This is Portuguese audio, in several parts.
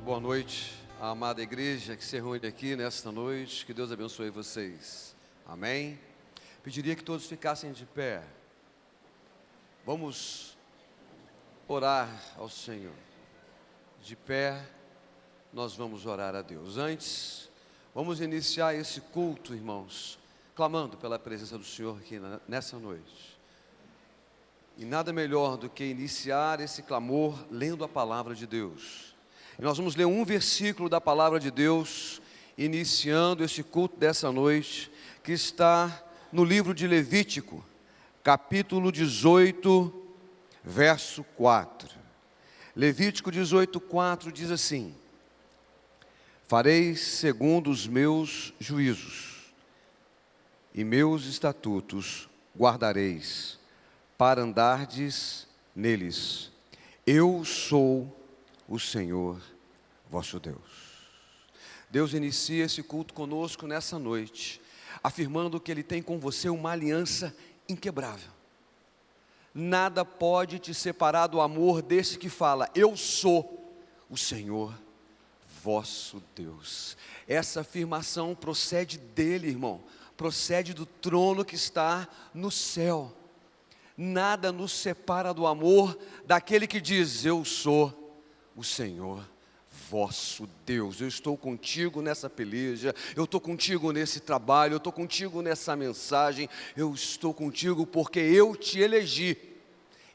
Boa noite, a amada igreja que se reúne aqui nesta noite. Que Deus abençoe vocês. Amém? Pediria que todos ficassem de pé. Vamos orar ao Senhor. De pé, nós vamos orar a Deus. Antes, vamos iniciar esse culto, irmãos, clamando pela presença do Senhor aqui nessa noite. E nada melhor do que iniciar esse clamor lendo a palavra de Deus. E nós vamos ler um versículo da palavra de Deus, iniciando esse culto dessa noite, que está no livro de Levítico, capítulo 18, verso 4. Levítico 18, 4 diz assim: fareis segundo os meus juízos, e meus estatutos guardareis, para andardes neles. Eu sou o Senhor vosso Deus. Deus inicia esse culto conosco nessa noite, afirmando que Ele tem com você uma aliança inquebrável. Nada pode te separar do amor desse que fala: eu sou o Senhor vosso Deus. Essa afirmação procede dele, irmão, procede do trono que está no céu. Nada nos separa do amor daquele que diz: eu sou o Senhor vosso Deus. Eu estou contigo nessa peleja, eu estou contigo nesse trabalho, eu estou contigo nessa mensagem, eu estou contigo porque eu te elegi,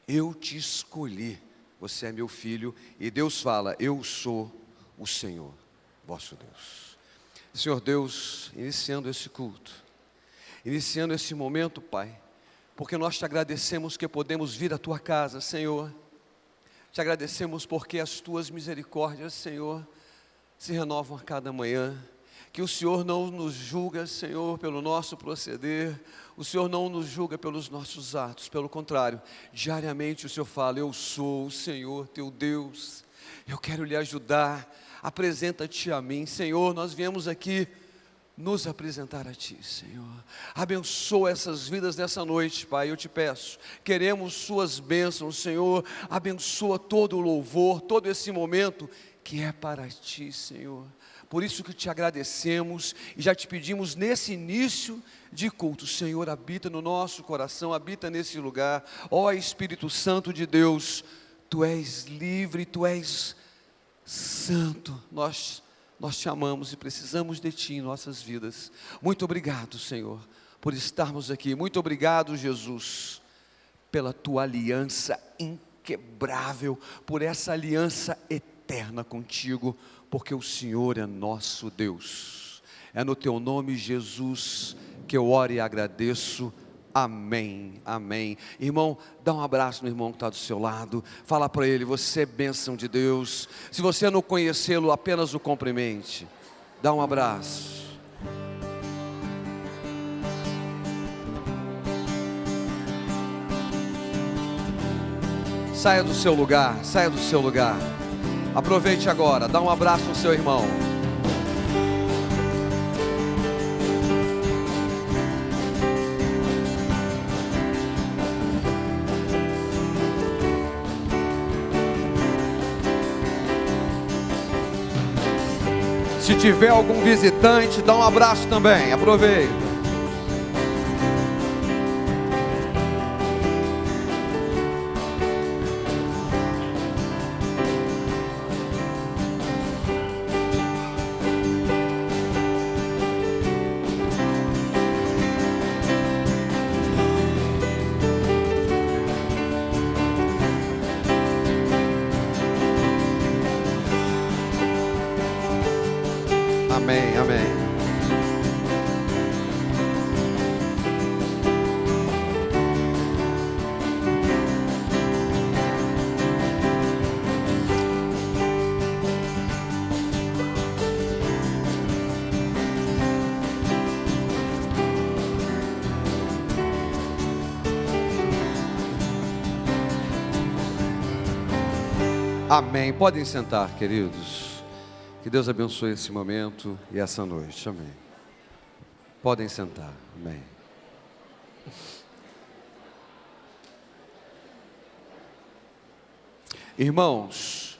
eu te escolhi, você é meu filho. E Deus fala: eu sou o Senhor vosso Deus. Senhor Deus, iniciando esse culto, iniciando esse momento, Pai, porque nós te agradecemos que podemos vir à tua casa, Senhor. Te agradecemos porque as tuas misericórdias, Senhor, se renovam a cada manhã. Que o Senhor não nos julga, Senhor, pelo nosso proceder. O Senhor não nos julga pelos nossos atos. Pelo contrário, diariamente o Senhor fala: eu sou o Senhor teu Deus. Eu quero lhe ajudar. Apresenta-te a mim, Senhor. Nós viemos aqui nos apresentar a Ti, Senhor. Abençoa essas vidas nessa noite, Pai, eu te peço. Queremos Suas bênçãos, Senhor. Abençoa todo o louvor, todo esse momento que é para Ti, Senhor. Por isso que te agradecemos e já te pedimos nesse início de culto: Senhor, habita no nosso coração, habita nesse lugar. Ó Espírito Santo de Deus, Tu és livre, Tu és santo. Nós te amamos e precisamos de Ti em nossas vidas. Muito obrigado, Senhor, por estarmos aqui. Muito obrigado, Jesus, pela Tua aliança inquebrável, por essa aliança eterna contigo, porque o Senhor é nosso Deus. É no Teu nome, Jesus, que eu oro e agradeço. Amém, amém. Irmão, dá um abraço no irmão que está do seu lado. Fala para ele: você é bênção de Deus. Se você não conhecê-lo, apenas o cumprimente. Dá um abraço. Saia do seu lugar, saia do seu lugar. Aproveite agora, dá um abraço no seu irmão. Se tiver algum visitante, dá um abraço também, aproveita. Amém, amém. Amém. Podem sentar, queridos. Que Deus abençoe esse momento e essa noite. Amém. Podem sentar. Amém. Irmãos,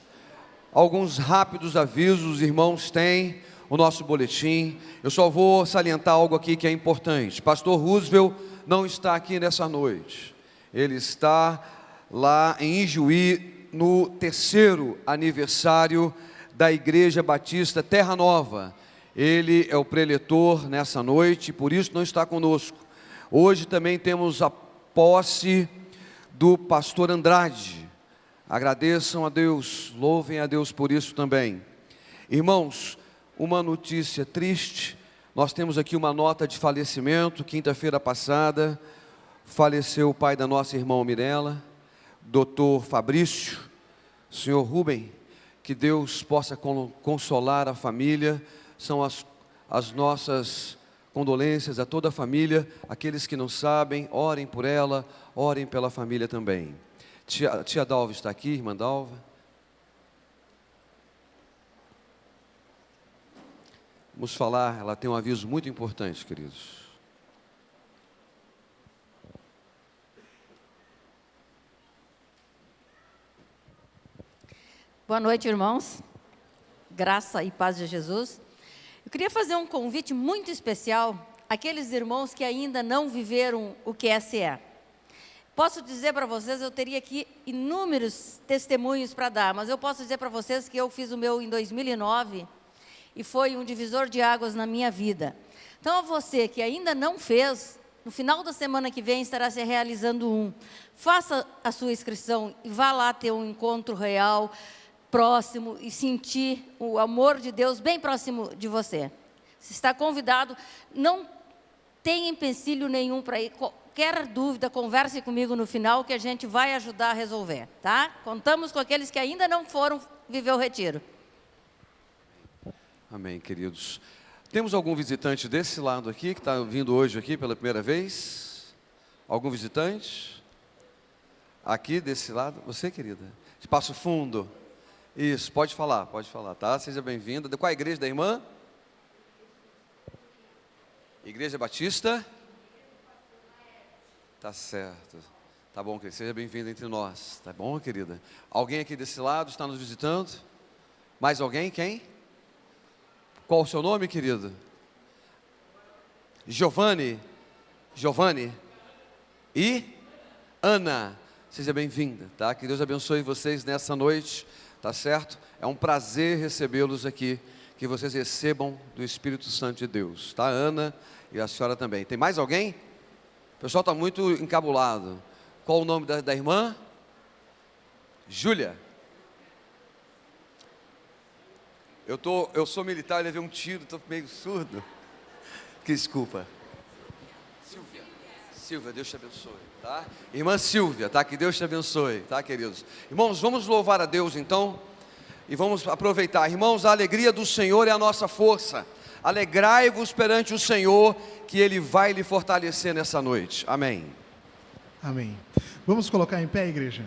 alguns rápidos avisos. Os irmãos têm o nosso boletim. Eu só vou salientar algo aqui que é importante. Pastor Roosevelt não está aqui nessa noite. Ele está lá em Ijuí, no 3º aniversário da Igreja Batista Terra Nova. Ele é o preletor nessa noite, por isso não está conosco. Hoje também temos a posse do pastor Andrade. Agradeçam a Deus, louvem a Deus por isso também. Irmãos, uma notícia triste, nós temos aqui uma nota de falecimento. Quinta-feira passada, faleceu o pai da nossa irmã Mirela, Dr. Fabrício. Senhor Rubem, que Deus possa consolar a família. São as nossas condolências a toda a família. Aqueles que não sabem, orem por ela, orem pela família também. Tia Dalva está aqui, irmã Dalva. Vamos falar, ela tem um aviso muito importante, queridos. Boa noite, irmãos. Graça e paz de Jesus. Eu queria fazer um convite muito especial àqueles irmãos que ainda não viveram o QSE. Posso dizer para vocês, eu teria aqui inúmeros testemunhos para dar, mas eu posso dizer para vocês que eu fiz o meu em 2009 e foi um divisor de águas na minha vida. Então, a você que ainda não fez, no final da semana que vem estará se realizando um. Faça a sua inscrição e vá lá ter um encontro real, próximo, e sentir o amor de Deus bem próximo de você. Você está convidado, não tem empecilho nenhum para ir. Qualquer dúvida, converse comigo no final que a gente vai ajudar a resolver, tá? Contamos com aqueles que ainda não foram viver o retiro. Amém, queridos. Temos algum visitante desse lado aqui, que está vindo hoje aqui pela primeira vez? Algum visitante? Aqui desse lado? Você, querida? Espaço Fundo. Isso, pode falar, tá? Seja bem-vinda. Qual a igreja da irmã? Igreja Batista? Tá certo. Tá bom, querida. Seja bem-vinda entre nós. Tá bom, querida? Alguém aqui desse lado está nos visitando? Mais alguém? Quem? Qual o seu nome, querido? Giovanni e Ana. Seja bem-vinda, tá? Que Deus abençoe vocês nessa noite. Tá certo? É um prazer recebê-los aqui, que vocês recebam do Espírito Santo de Deus, tá? Ana e a senhora também. Tem mais alguém? O pessoal está muito encabulado. Qual o nome da irmã? Júlia. Eu sou militar, levei um tiro, estou meio surdo. Desculpa. Silvia, Deus te abençoe, tá? Irmã Silvia, tá? Que Deus te abençoe, tá, queridos? Irmãos, vamos louvar a Deus então, e vamos aproveitar. Irmãos, a alegria do Senhor é a nossa força. Alegrai-vos perante o Senhor, que Ele vai lhe fortalecer nessa noite. Amém. Amém. Vamos colocar em pé, igreja?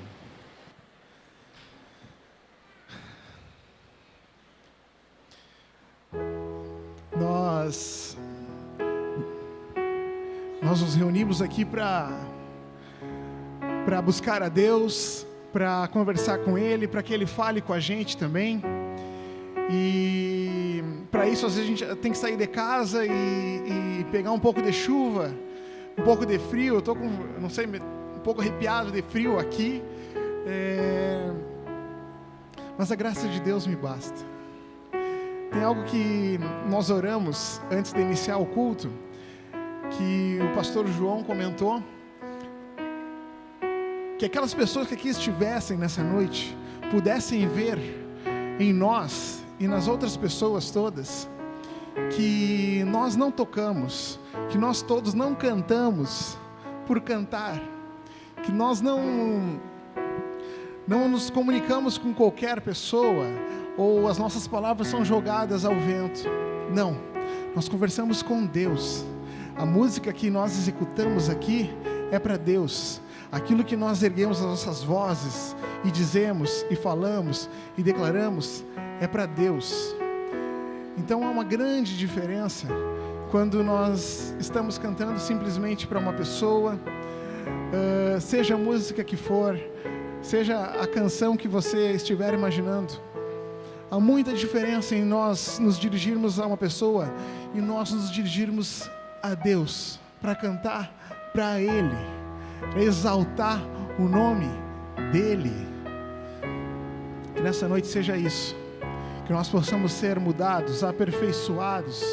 Nós nos reunimos aqui para buscar a Deus, para conversar com Ele, para que Ele fale com a gente também. E para isso, às vezes, a gente tem que sair de casa e pegar um pouco de chuva, um pouco de frio. Eu estou com, não sei, um pouco arrepiado de frio aqui. Mas a graça de Deus me basta. Tem algo que nós oramos antes de iniciar o culto, que o pastor João comentou, que aquelas pessoas que aqui estivessem nessa noite, pudessem ver em nós e nas outras pessoas todas, que nós não tocamos, que nós todos não cantamos por cantar, que nós não nos comunicamos com qualquer pessoa, ou as nossas palavras são jogadas ao vento. Não, nós conversamos com Deus. A música que nós executamos aqui é para Deus. Aquilo que nós erguemos as nossas vozes e dizemos, e falamos, e declaramos, é para Deus. Então há uma grande diferença quando nós estamos cantando simplesmente para uma pessoa, seja a música que for, seja a canção que você estiver imaginando. Há muita diferença em nós nos dirigirmos a uma pessoa e nós nos dirigirmos a Deus, para cantar para Ele, para exaltar o nome dEle. Que nessa noite seja isso, que nós possamos ser mudados, aperfeiçoados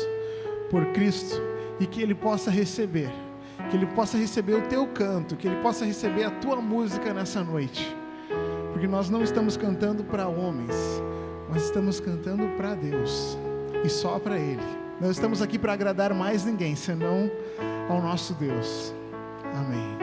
por Cristo, e que Ele possa receber, o teu canto, que Ele possa receber a tua música nessa noite, porque nós não estamos cantando para homens, nós estamos cantando para Deus, e só para Ele. Não estamos aqui para agradar mais ninguém, senão ao nosso Deus. Amém.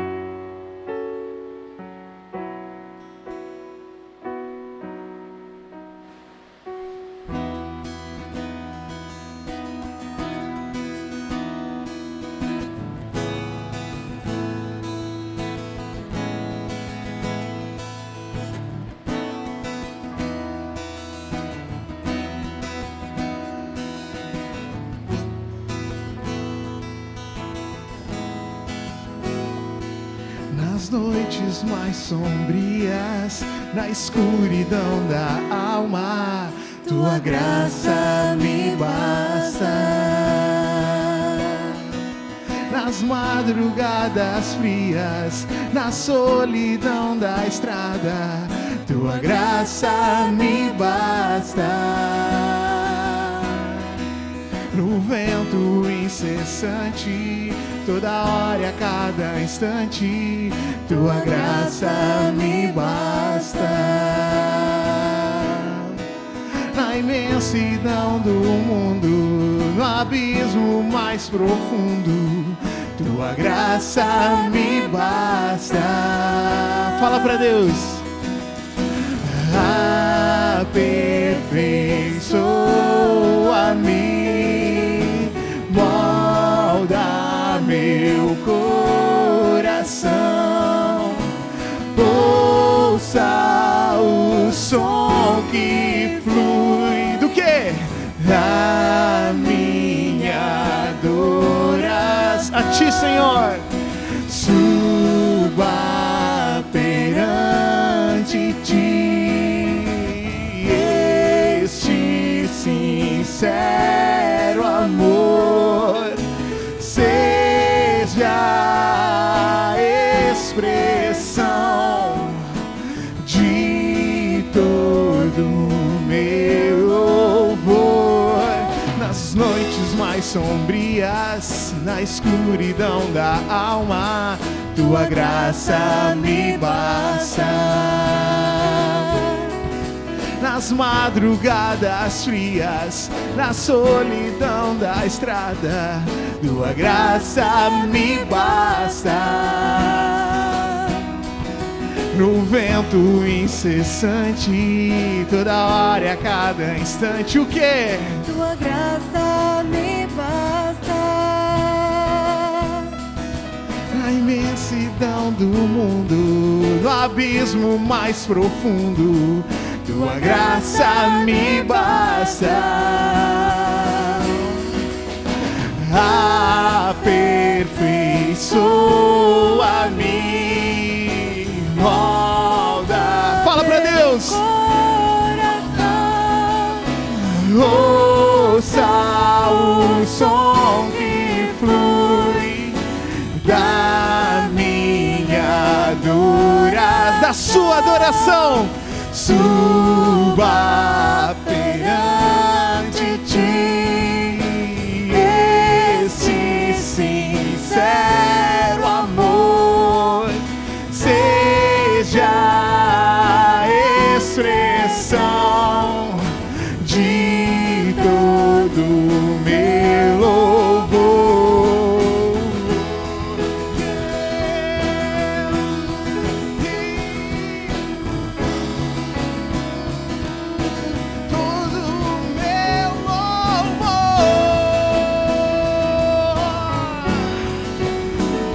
Nas noites mais sombrias, na escuridão da alma, tua graça me basta. Nas madrugadas frias, na solidão da estrada, tua graça me basta. No vento incessante, toda hora e a cada instante, tua graça me basta. Na imensidão do mundo, no abismo mais profundo, tua graça me basta. Fala pra Deus. Aperfeiçoa-me, molda meu coração, ouça o som que flui do quê? Da minha adoração a Ti, Senhor. Suba perante Ti este sincero amor, seja a expressão de todo meu louvor. Nas noites mais sombrias, na escuridão da alma, tua graça me basta. Nas madrugadas frias, na solidão da estrada, tua graça me basta. No vento incessante, toda hora e a cada instante, o quê? Tua graça me basta. Na imensidão do mundo, no abismo mais profundo, tua graça me basta. Aperfeiçoa-me, molda. Fala pra Deus. Ouça o som que flui da minha adoração, da sua adoração. Suba perante Ti esse sincero amor, seja a expressão de todo meu louvor.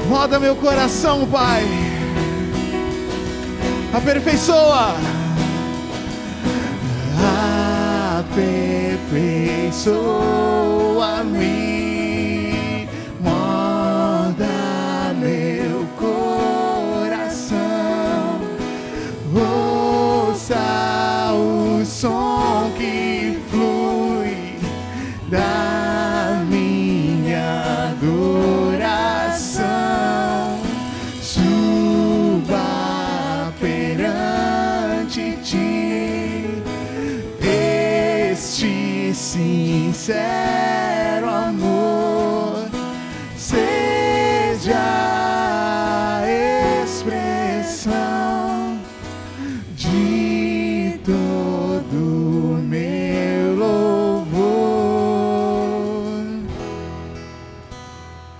Roda meu coração, Pai. Aperfeiçoa. Aperfeiçoa-me, molda meu coração, ouça o som que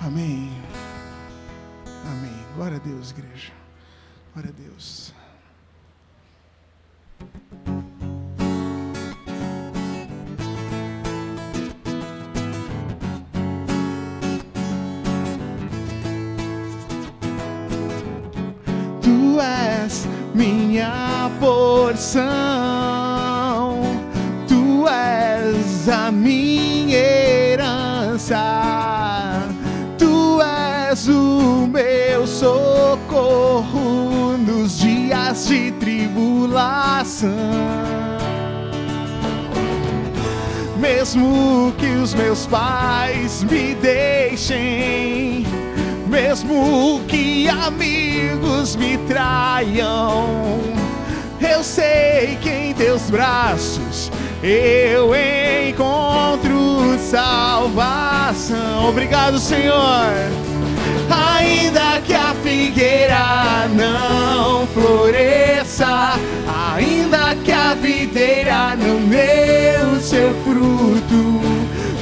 Amém. Amém. Glória a Deus, igreja. Glória a Deus. Tu és minha porção, tu és a minha herança, tu és o meu socorro nos dias de tribulação. Mesmo que os meus pais me deixem, mesmo que amigos me traiam, eu sei que em teus braços eu encontro salvação. Obrigado, Senhor. Ainda que a figueira não floresça, ainda que a videira não dê o seu fruto,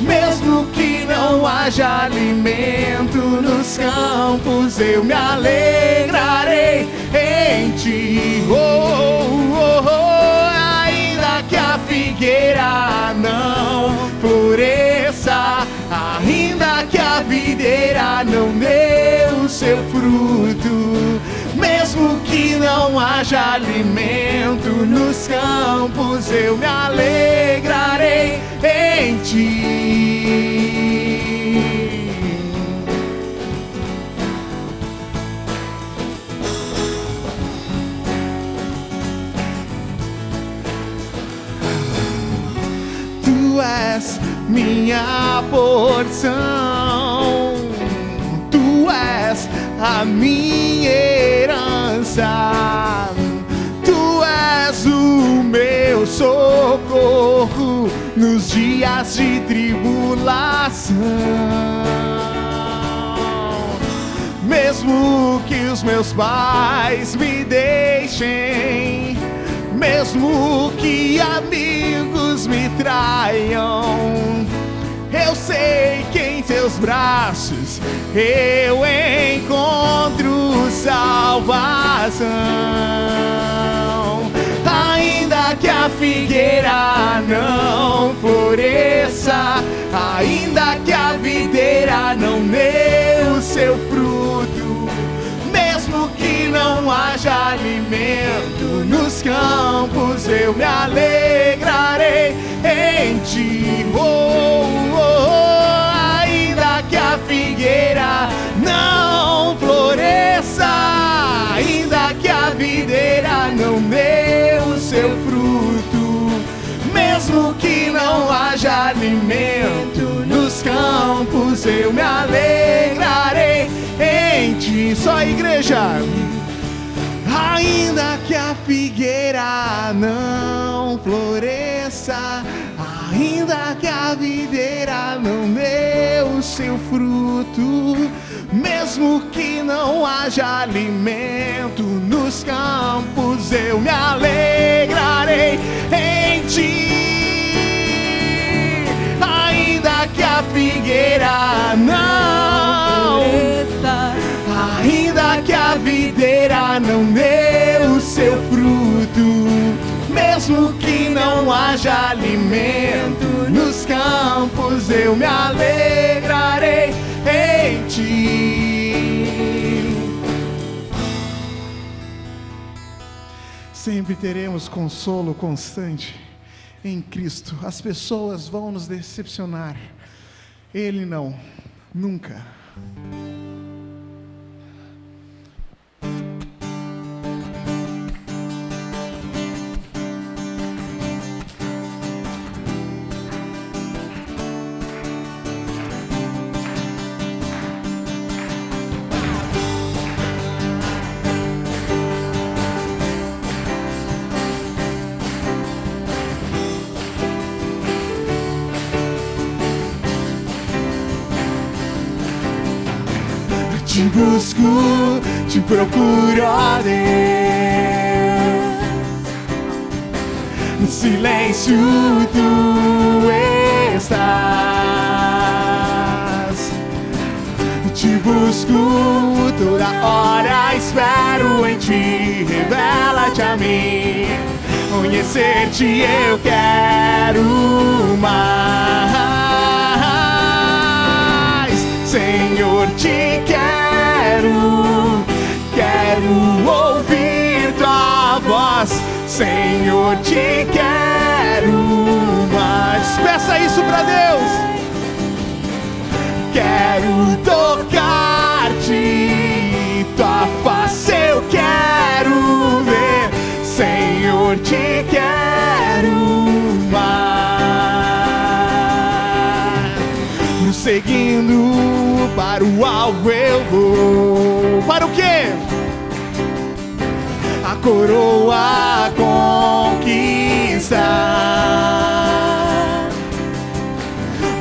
mesmo que não haja alimento nos campos, eu me alegrarei em ti. Oh, oh, oh. Ainda que a figueira não floresça, ainda que a videira não dê o seu fruto, mesmo que não haja alimento nos campos, eu me alegrarei em ti. Tu és minha porção, tu és a minha herança, tu és o meu socorro nos dias de tribulação. Mesmo que os meus pais me deixem, mesmo que amigos me traiam, eu sei que em teus braços eu encontro salvação. Ainda que a figueira não floresça, ainda que a videira não dê o seu fruto, mesmo que não haja alimento nos campos, eu me alegrarei em ti. Oh, oh, oh. Ainda que a figueira não floresça, ainda que a videira não dê o seu fruto, mesmo que não haja alimento nos campos, eu me alegrarei em ti. Só a igreja. Ainda que a figueira não floresça, ainda que a videira não dê o seu fruto, mesmo que não haja alimento nos campos, eu me alegrarei em ti. Ainda que a figueira não floresça, ainda que a videira não dê o seu fruto, mesmo que não haja alimento nos campos, eu me alegrarei em ti. Sempre teremos consolo constante em Cristo. As pessoas vão nos decepcionar, Ele não, nunca. Te busco, te procuro, ó Deus. No silêncio tu estás. te busco toda hora, espero em ti, revela-te a mim. Conhecer-te eu quero mais, Senhor, te quero ouvir tua voz, Senhor, te quero mais. Peça isso pra Deus. Quero tocar-te, tua face eu quero ver, Senhor, te quero mais. Prosseguindo para o alvo eu vou. Para o quê? A coroa conquistar.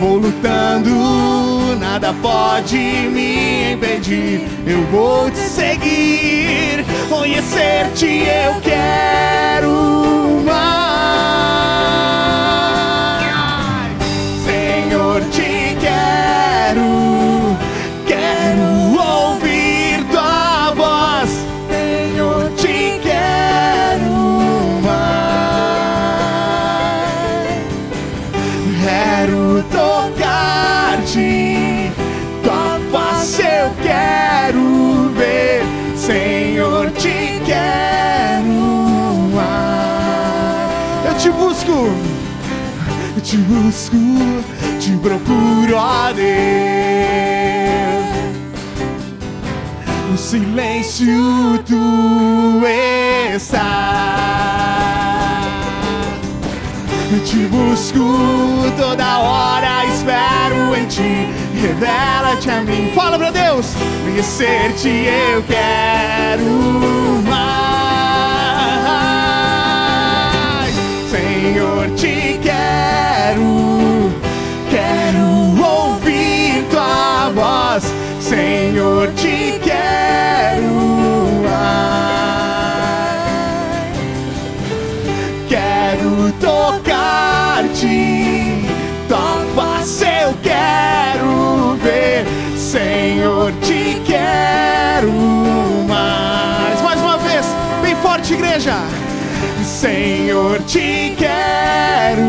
Vou lutando, nada pode me impedir. Eu vou te seguir, conhecer-te eu quero mais. Senhor, te quero ouvir tua voz. Senhor, te quero mais. Quero tocar-te, tua face eu quero ver, Senhor, te quero mais. Eu te busco, te procuro, ó Deus. No silêncio tu estás. Eu te busco toda hora, espero em ti, revela-te a mim. Fala pra Deus. Conhecer-te eu quero mais, Senhor, te quero ouvir tua voz, Senhor, te quero mais. Quero tocar-te, tua face eu quero ver, Senhor, te quero mais. Mais uma vez, bem forte, igreja. Senhor, te quero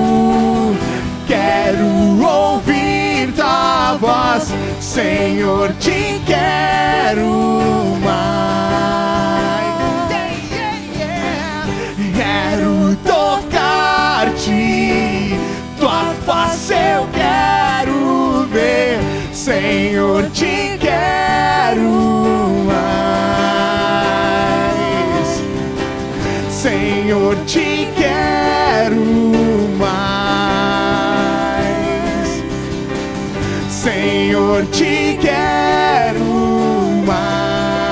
ouvir tua voz, Senhor, te quero mais. Quero tocar-te, tua face eu quero ver, Senhor, te quero mais. Senhor, te quero mais. Senhor, te quero mais.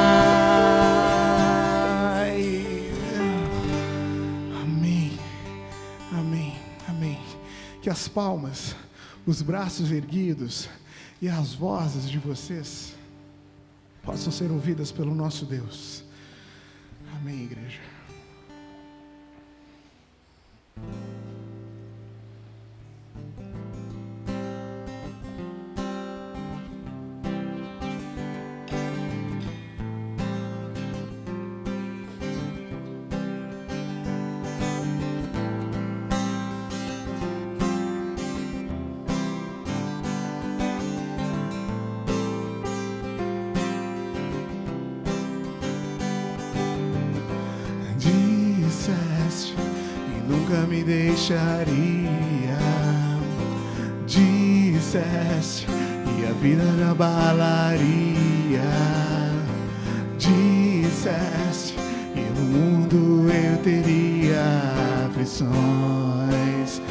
Amém, amém, amém. Que as palmas, os braços erguidos e as vozes de vocês possam ser ouvidas pelo nosso Deus. Amém, igreja. Disseste e nunca me deixaria. Disseste e a vida me abalaria. Disseste e no mundo eu teria aflições.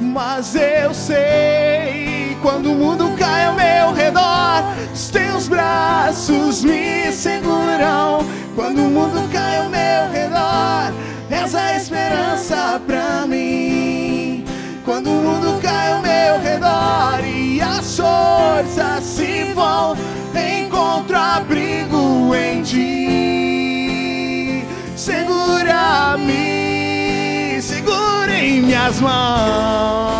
Mas eu sei, quando o mundo cai ao meu redor, os teus braços me seguram. Quando o mundo cai ao meu redor, és a esperança pra mim. Quando o mundo cai ao meu redor e as forças se vão, encontro abrigo em ti. Segura-me, segura em minhas mãos.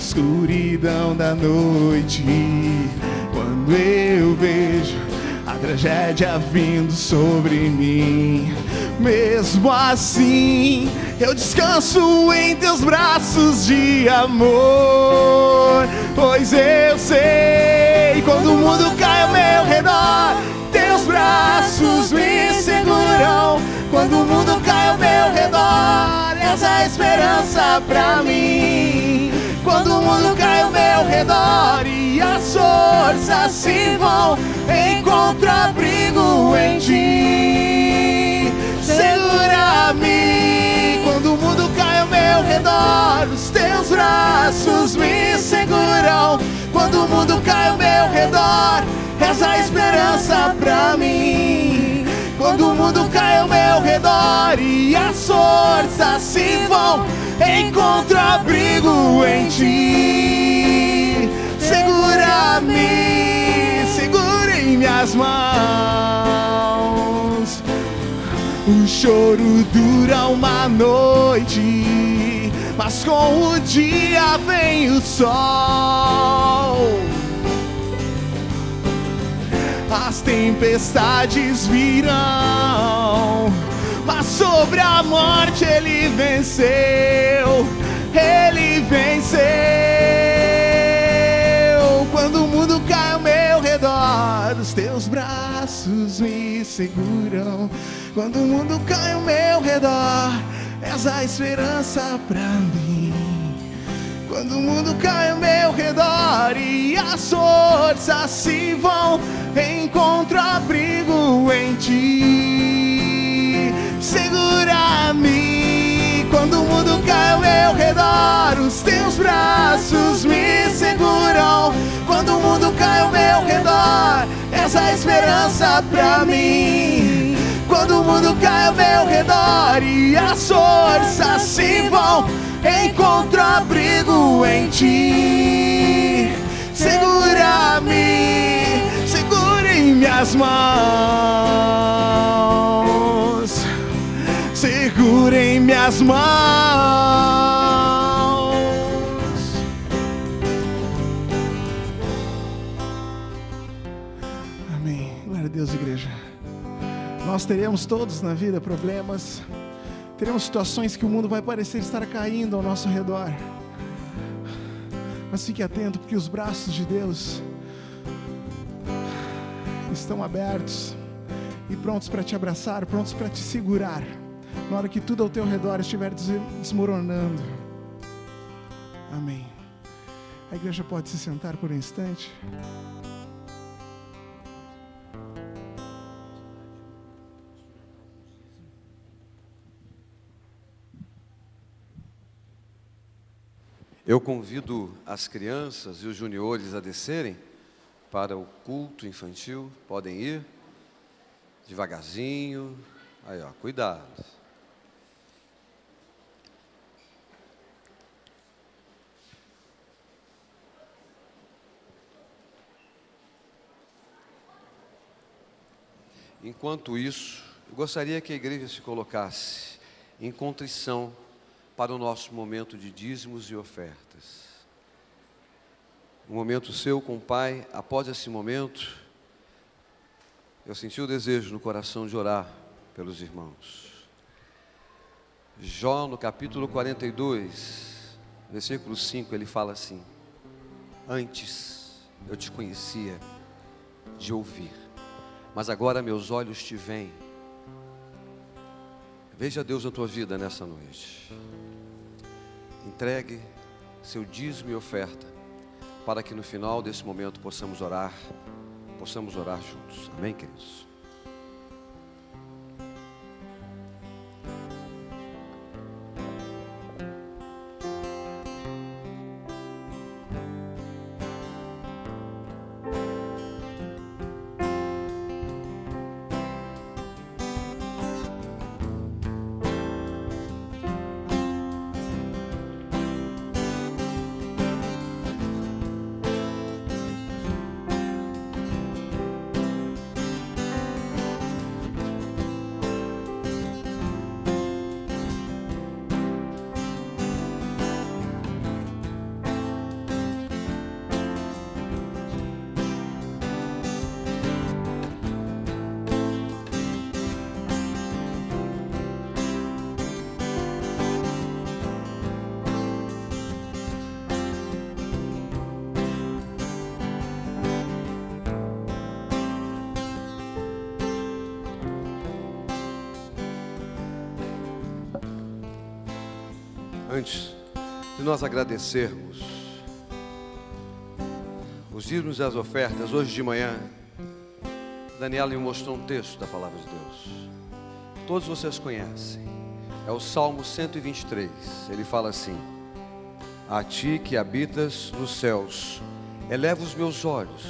escuridão da noite, quando eu vejo a tragédia vindo sobre mim, mesmo assim eu descanso em teus braços de amor, pois eu sei, quando o mundo cai ao meu redor, teus braços me seguram. Quando o mundo cai ao meu redor, és a esperança pra mim. Quando o mundo cai ao meu redor e as forças se vão, encontro abrigo em ti. Segura-me. Quando o mundo cai ao meu redor, os teus braços me seguram. Quando o mundo cai ao meu redor, és a esperança pra mim. Quando o mundo cai ao meu redor e as forças se vão, encontro abrigo em ti. Segura-me, segura em minhas mãos. O choro dura uma noite, mas com o dia vem o sol. As tempestades virão, mas sobre a morte ele venceu. Ele venceu. Quando o mundo cai ao meu redor, os teus braços me seguram. Quando o mundo cai ao meu redor, és a esperança pra mim. Quando o mundo cai ao meu redor e as forças se vão, encontro abrigo em ti. Segura-me. Quando o mundo cai ao meu redor, os teus braços me seguram. Quando o mundo cai ao meu redor, és a esperança pra mim. Quando o mundo cai ao meu redor e as forças se vão, encontro abrigo em ti. Segura-me, segura em minhas mãos. Segura em minhas mãos. Amém. Glória a Deus, igreja. Nós teremos todos na vida problemas. Teremos situações que o mundo vai parecer estar caindo ao nosso redor. Mas fique atento, porque os braços de Deus estão abertos e prontos para te abraçar, prontos para te segurar, na hora que tudo ao teu redor estiver desmoronando. Amém. A igreja pode se sentar por um instante. Eu convido as crianças e os juniores a descerem para o culto infantil. Podem ir devagarzinho. Aí, ó, cuidado. Enquanto isso, eu gostaria que a igreja se colocasse em contrição para o nosso momento de dízimos e ofertas. Um momento seu com o Pai. Após esse momento, eu senti o desejo no coração de orar pelos irmãos. Jó, no capítulo 42, versículo 5, ele fala assim: antes eu te conhecia de ouvir, mas agora meus olhos te veem. Veja Deus na tua vida nessa noite. Entregue seu dízimo e oferta, para que no final desse momento possamos orar juntos. Amém, queridos? Antes de nós agradecermos os dízimos e as ofertas, hoje de manhã, Daniela me mostrou um texto da Palavra de Deus. Todos vocês conhecem. É o Salmo 123. Ele fala assim: a ti que habitas nos céus, eleva os meus olhos.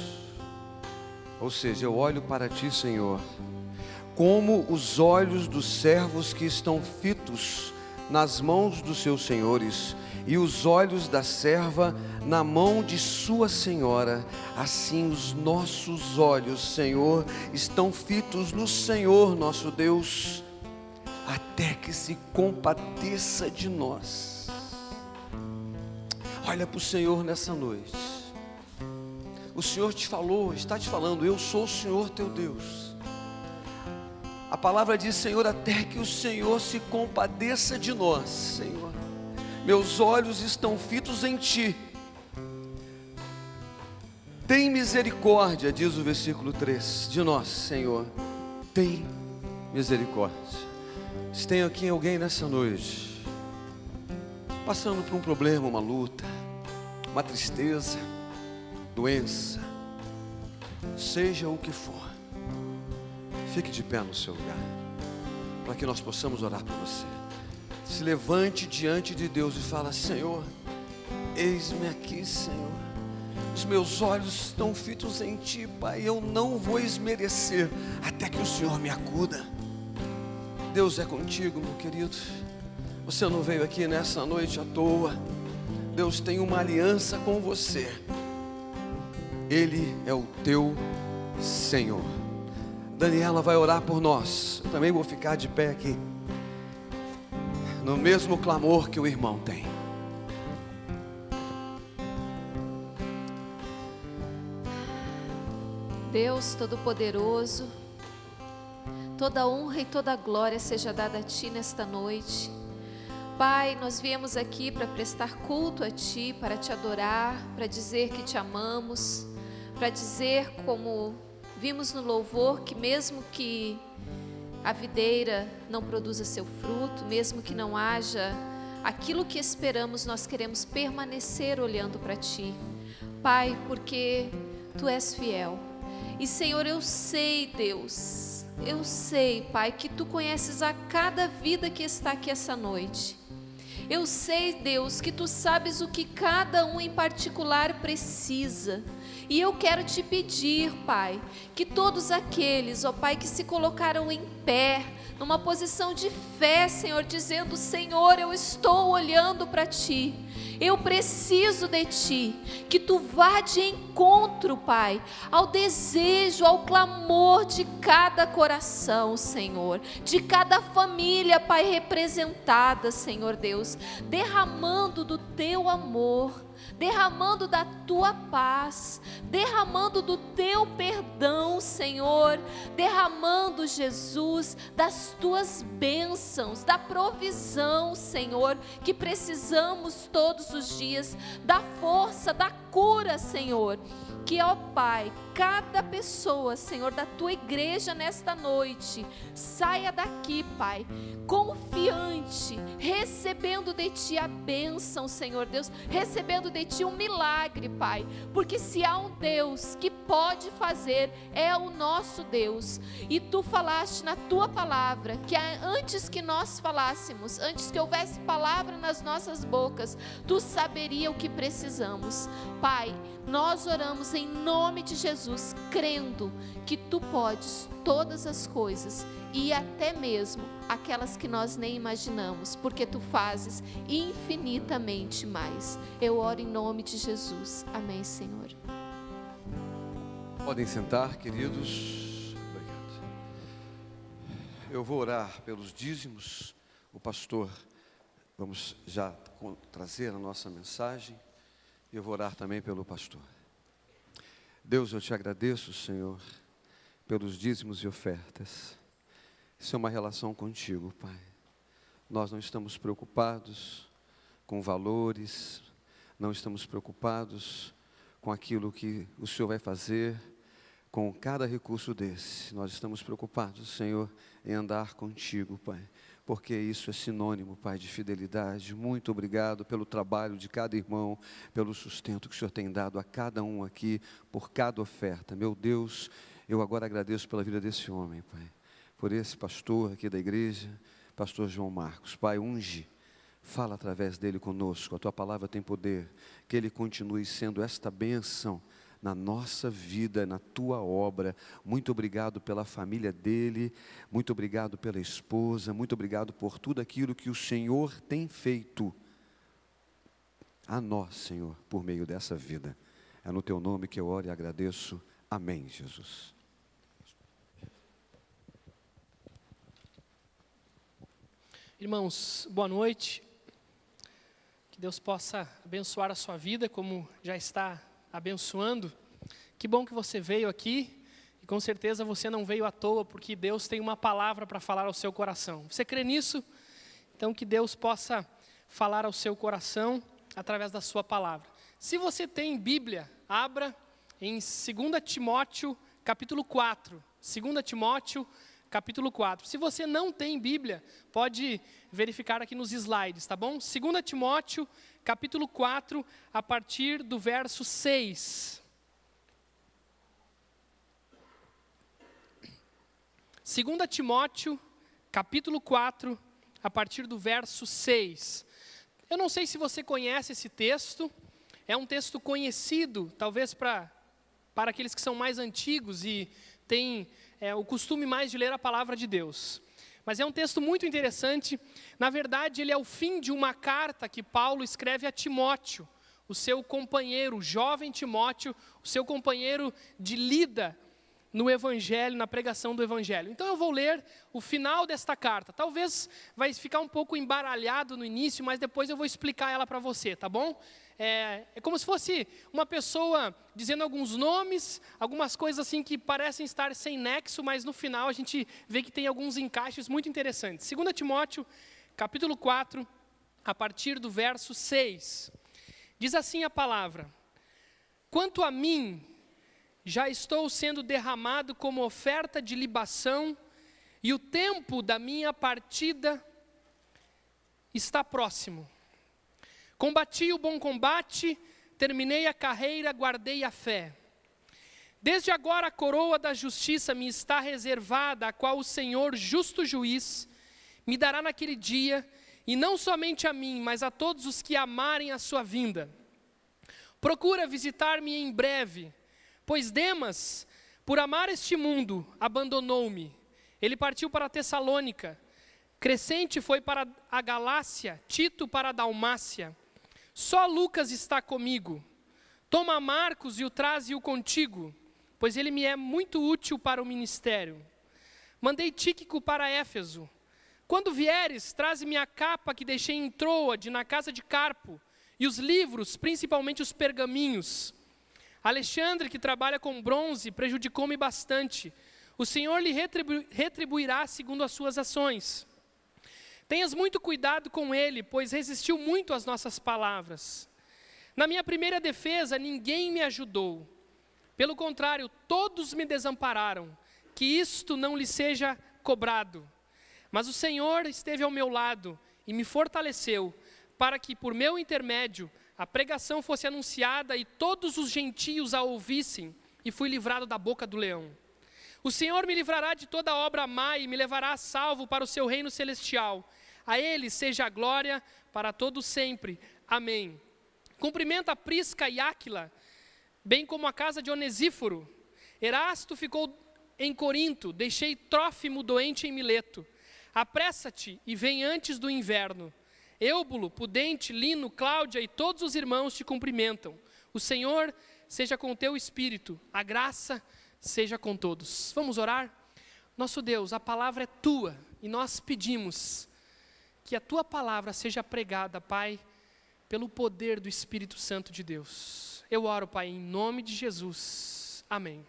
Ou seja, eu olho para ti, Senhor, como os olhos dos servos que estão fitos nas mãos dos seus senhores, e os olhos da serva na mão de sua senhora. Assim os nossos olhos, Senhor, estão fitos no Senhor nosso Deus, até que se compadeça de nós. Olha para o Senhor nessa noite. O Senhor te falou, está te falando: eu sou o Senhor teu Deus. A palavra diz, Senhor, até que o Senhor se compadeça de nós, Senhor. Meus olhos estão fitos em ti. Tem misericórdia, diz o versículo 3, de nós, Senhor. Tem misericórdia. Se tem aqui alguém nessa noite passando por um problema, uma luta, uma tristeza, doença, seja o que for, fique de pé no seu lugar, para que nós possamos orar por você. Se levante diante de Deus e fala: Senhor, eis-me aqui, Senhor. Os meus olhos estão fitos em ti, Pai. Eu não vou esmerecer até que o Senhor me acuda. Deus é contigo, meu querido. Você não veio aqui nessa noite à toa. Deus tem uma aliança com você. Ele é o teu Senhor. Daniela vai orar por nós. Eu também vou ficar de pé aqui, no mesmo clamor que o irmão tem. Deus Todo-Poderoso, toda honra e toda glória seja dada a Ti nesta noite. Pai, nós viemos aqui para prestar culto a Ti, para Te adorar, para dizer que Te amamos, para dizer, como vimos no louvor, que mesmo que a videira não produza seu fruto, mesmo que não haja aquilo que esperamos, nós queremos permanecer olhando para Ti, Pai, porque Tu és fiel. E Senhor, eu sei, Deus, eu sei, Pai, que Tu conheces a cada vida que está aqui essa noite. Eu sei, Deus, que Tu sabes o que cada um em particular precisa. E eu quero Te pedir, Pai, que todos aqueles, ó Pai, que se colocaram em pé, numa posição de fé, Senhor, dizendo: Senhor, eu estou olhando para Ti, eu preciso de Ti, que Tu vá de encontro, Pai, ao desejo, ao clamor de cada coração, Senhor, de cada família, Pai, representada, Senhor Deus, derramando do Teu amor, derramando da Tua paz, derramando do Teu perdão, Senhor, derramando, Jesus, das Tuas bênçãos, da provisão, Senhor, que precisamos todos os dias, da força, da cura, Senhor. Que, ó Pai, cada pessoa, Senhor, da Tua igreja nesta noite, saia daqui, Pai, confiante, recebendo de Ti a bênção, Senhor Deus, recebendo de Ti um milagre, Pai, porque se há um Deus que pode fazer, é o nosso Deus. E Tu falaste na Tua palavra, que antes que nós falássemos, antes que houvesse palavra nas nossas bocas, Tu saberia o que precisamos. Pai, nós oramos em nome de Jesus, crendo que Tu podes todas as coisas e até mesmo aquelas que nós nem imaginamos, porque Tu fazes infinitamente mais. Eu oro em nome de Jesus. Amém, Senhor. Podem sentar, queridos. Obrigado. Eu vou orar pelos dízimos. O pastor, vamos já trazer a nossa mensagem. Eu vou orar também pelo pastor. Deus, eu Te agradeço, Senhor, pelos dízimos e ofertas. Isso é uma relação contigo, Pai. Nós não estamos preocupados com valores, não estamos preocupados com aquilo que o Senhor vai fazer com cada recurso desse. Nós estamos preocupados, Senhor, em andar contigo, Pai. porque isso é sinônimo, Pai, de fidelidade. Muito obrigado pelo trabalho de cada irmão, pelo sustento que o Senhor tem dado a cada um aqui, por cada oferta. Meu Deus, eu agora agradeço pela vida desse homem, Pai, por esse pastor aqui da igreja, pastor João Marcos. Pai, unge, fala através dele conosco, a Tua palavra tem poder, que ele continue sendo esta bênção na nossa vida, na Tua obra. Muito obrigado pela família dele, muito obrigado pela esposa, muito obrigado por tudo aquilo que o Senhor tem feito a nós, Senhor, por meio dessa vida. É no Teu nome que eu oro e agradeço. Amém, Jesus. Irmãos, boa noite. Que Deus possa abençoar a sua vida como já está abençoando. Que bom que você veio aqui e com certeza você não veio à toa, porque Deus tem uma palavra para falar ao seu coração. Você crê nisso? Então que Deus possa falar ao seu coração através da sua palavra. Se você tem Bíblia, abra em 2 Timóteo capítulo 4. 2 Timóteo capítulo 4. Se você não tem Bíblia, pode verificar aqui nos slides, tá bom? 2 Timóteo capítulo 4, a partir do verso 6. 2 Timóteo capítulo 4, a partir do verso 6. Eu não sei se você conhece esse texto, é um texto conhecido, talvez para aqueles que são mais antigos e têm o costume mais de ler a palavra de Deus. Mas é um texto muito interessante. Na verdade, ele é o fim de uma carta que Paulo escreve a Timóteo, o seu companheiro, o jovem Timóteo, o seu companheiro de lida no Evangelho, na pregação do Evangelho. Então eu vou ler o final desta carta. Talvez vai ficar um pouco embaralhado no início, mas depois eu vou explicar ela para você, tá bom? É como se fosse uma pessoa dizendo alguns nomes, algumas coisas assim que parecem estar sem nexo, mas no final a gente vê que tem alguns encaixes muito interessantes. 2 Timóteo, capítulo 4, a partir do verso 6. Diz assim a palavra: quanto a mim, já estou sendo derramado como oferta de libação, e o tempo da minha partida está próximo. Combati o bom combate, terminei a carreira, guardei a fé. Desde agora a coroa da justiça me está reservada, a qual o Senhor, justo juiz, me dará naquele dia, e não somente a mim, mas a todos os que amarem a sua vinda. Procura visitar-me em breve, pois Demas, por amar este mundo, abandonou-me. Ele partiu para Tessalônica, Crescente foi para a Galácia, Tito para a Dalmácia. Só Lucas está comigo. Toma Marcos e o traze-o contigo, pois ele me é muito útil para o ministério. Mandei Tíquico para Éfeso. Quando vieres, traze-me a capa que deixei em Troade, na casa de Carpo, e os livros, principalmente os pergaminhos. Alexandre, que trabalha com bronze, prejudicou-me bastante. O Senhor lhe retribuirá segundo as suas ações. Tenhas muito cuidado com ele, pois resistiu muito às nossas palavras. Na minha primeira defesa, ninguém me ajudou. Pelo contrário, todos me desampararam. Que isto não lhe seja cobrado. Mas o Senhor esteve ao meu lado e me fortaleceu, para que, por meu intermédio, a pregação fosse anunciada e todos os gentios a ouvissem, e fui livrado da boca do leão. O Senhor me livrará de toda obra má e me levará a salvo para o seu reino celestial. A Ele seja a glória para todo sempre. Amém. Cumprimenta a Prisca e Áquila, bem como a casa de Onesíforo. Erasto ficou em Corinto, deixei Trófimo doente em Mileto. Apressa-te e vem antes do inverno. Eubulo, Pudente, Lino, Cláudia e todos os irmãos te cumprimentam. O Senhor seja com o teu espírito, a graça seja com todos. Vamos orar? Nosso Deus, a palavra é tua e nós pedimos que a tua palavra seja pregada, Pai, pelo poder do Espírito Santo de Deus. Eu oro, Pai, em nome de Jesus. Amém.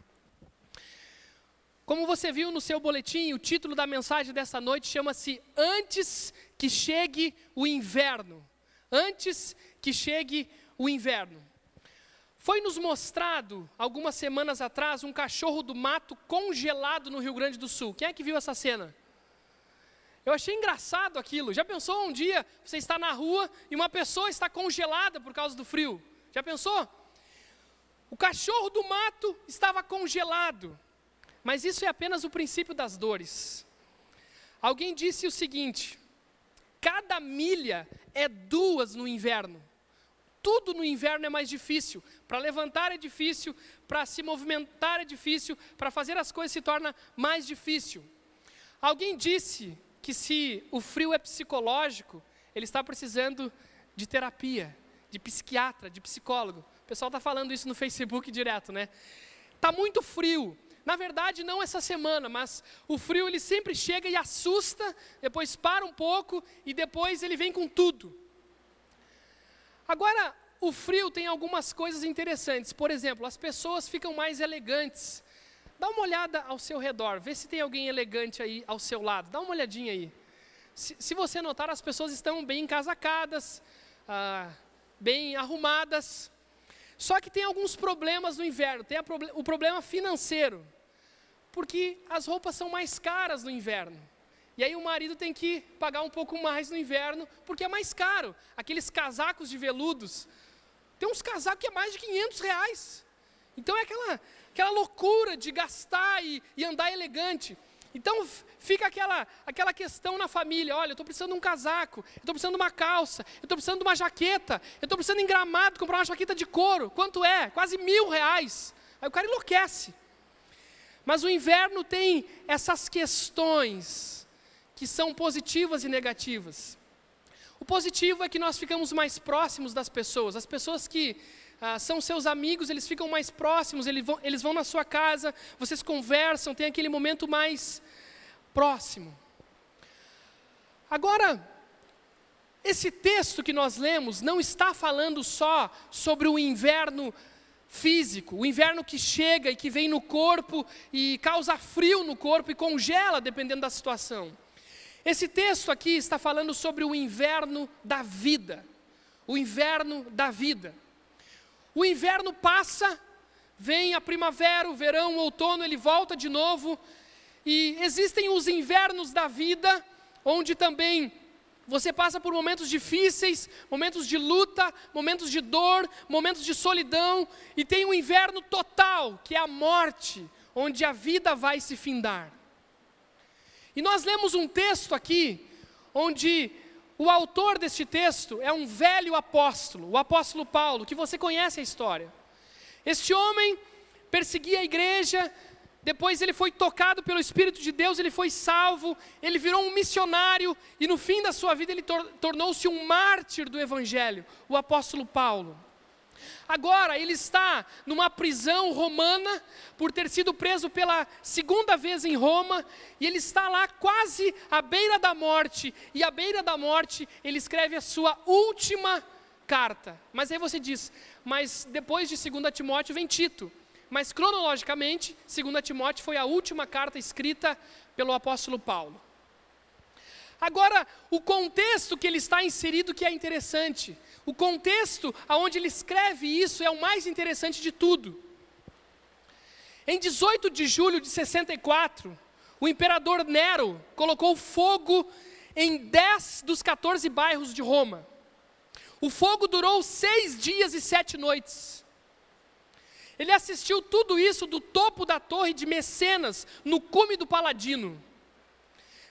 Como você viu no seu boletim, o título da mensagem dessa noite chama-se Antes que chegue o inverno. Antes que chegue o inverno. Foi nos mostrado, algumas semanas atrás, um cachorro do mato congelado no Rio Grande do Sul. Quem é que viu essa cena? Eu achei engraçado aquilo. Já pensou um dia, você está na rua e uma pessoa está congelada por causa do frio? Já pensou? O cachorro do mato estava congelado. Mas isso é apenas o princípio das dores. Alguém disse o seguinte: cada milha é 2 no inverno. Tudo no inverno é mais difícil. Para levantar é difícil, para se movimentar é difícil, para fazer as coisas se torna mais difícil. Alguém disse que se o frio é psicológico, ele está precisando de terapia, de psiquiatra, de psicólogo. O pessoal está falando isso no Facebook direto, né? Está muito frio. Na verdade, não essa semana, mas o frio ele sempre chega e assusta, depois para um pouco e depois ele vem com tudo. Agora, o frio tem algumas coisas interessantes. Por exemplo, as pessoas ficam mais elegantes. Dá uma olhada ao seu redor, vê se tem alguém elegante aí ao seu lado. Dá uma olhadinha aí. Se você notar, as pessoas estão bem encasacadas, bem arrumadas. Só que tem alguns problemas no inverno. Tem o problema financeiro, porque as roupas são mais caras no inverno. E aí o marido tem que pagar um pouco mais no inverno, porque é mais caro. Aqueles casacos de veludos, tem uns casacos que é mais de R$500. Então é aquela loucura de gastar e andar elegante. Então fica aquela questão na família: olha, eu estou precisando de um casaco, eu estou precisando de uma calça, eu estou precisando de uma jaqueta, eu estou precisando em Gramado comprar uma jaqueta de couro. Quanto é? Quase R$1.000. Aí o cara enlouquece. Mas o inverno tem essas questões que são positivas e negativas. O positivo é que nós ficamos mais próximos das pessoas. As pessoas que são seus amigos, eles ficam mais próximos, eles vão na sua casa, vocês conversam, tem aquele momento mais próximo. Agora, esse texto que nós lemos não está falando só sobre o inverno físico, o inverno que chega e que vem no corpo e causa frio no corpo e congela dependendo da situação. Esse texto aqui está falando sobre o inverno da vida. O inverno da vida. O inverno passa, vem a primavera, o verão, o outono, ele volta de novo. E existem os invernos da vida, onde também você passa por momentos difíceis, momentos de luta, momentos de dor, momentos de solidão. E tem o inverno total, que é a morte, onde a vida vai se findar. E nós lemos um texto aqui, onde o autor deste texto é um velho apóstolo, o apóstolo Paulo, que você conhece a história. Este homem perseguia a igreja, depois ele foi tocado pelo Espírito de Deus, ele foi salvo, ele virou um missionário, e no fim da sua vida ele tornou-se um mártir do Evangelho, o apóstolo Paulo. Agora ele está numa prisão romana, por ter sido preso pela 2ª vez em Roma, e ele está lá quase à beira da morte, e à beira da morte ele escreve a sua última carta. Mas aí você diz, mas depois de 2 Timóteo vem Tito. Mas cronologicamente, 2 Timóteo foi a última carta escrita pelo apóstolo Paulo. Agora, o contexto que ele está inserido que é interessante. O contexto onde ele escreve isso é o mais interessante de tudo. Em 18 de julho de 64, o imperador Nero colocou fogo em 10 dos 14 bairros de Roma. O fogo durou 6 dias e 7 noites. Ele assistiu tudo isso do topo da torre de Mecenas, no cume do Paladino.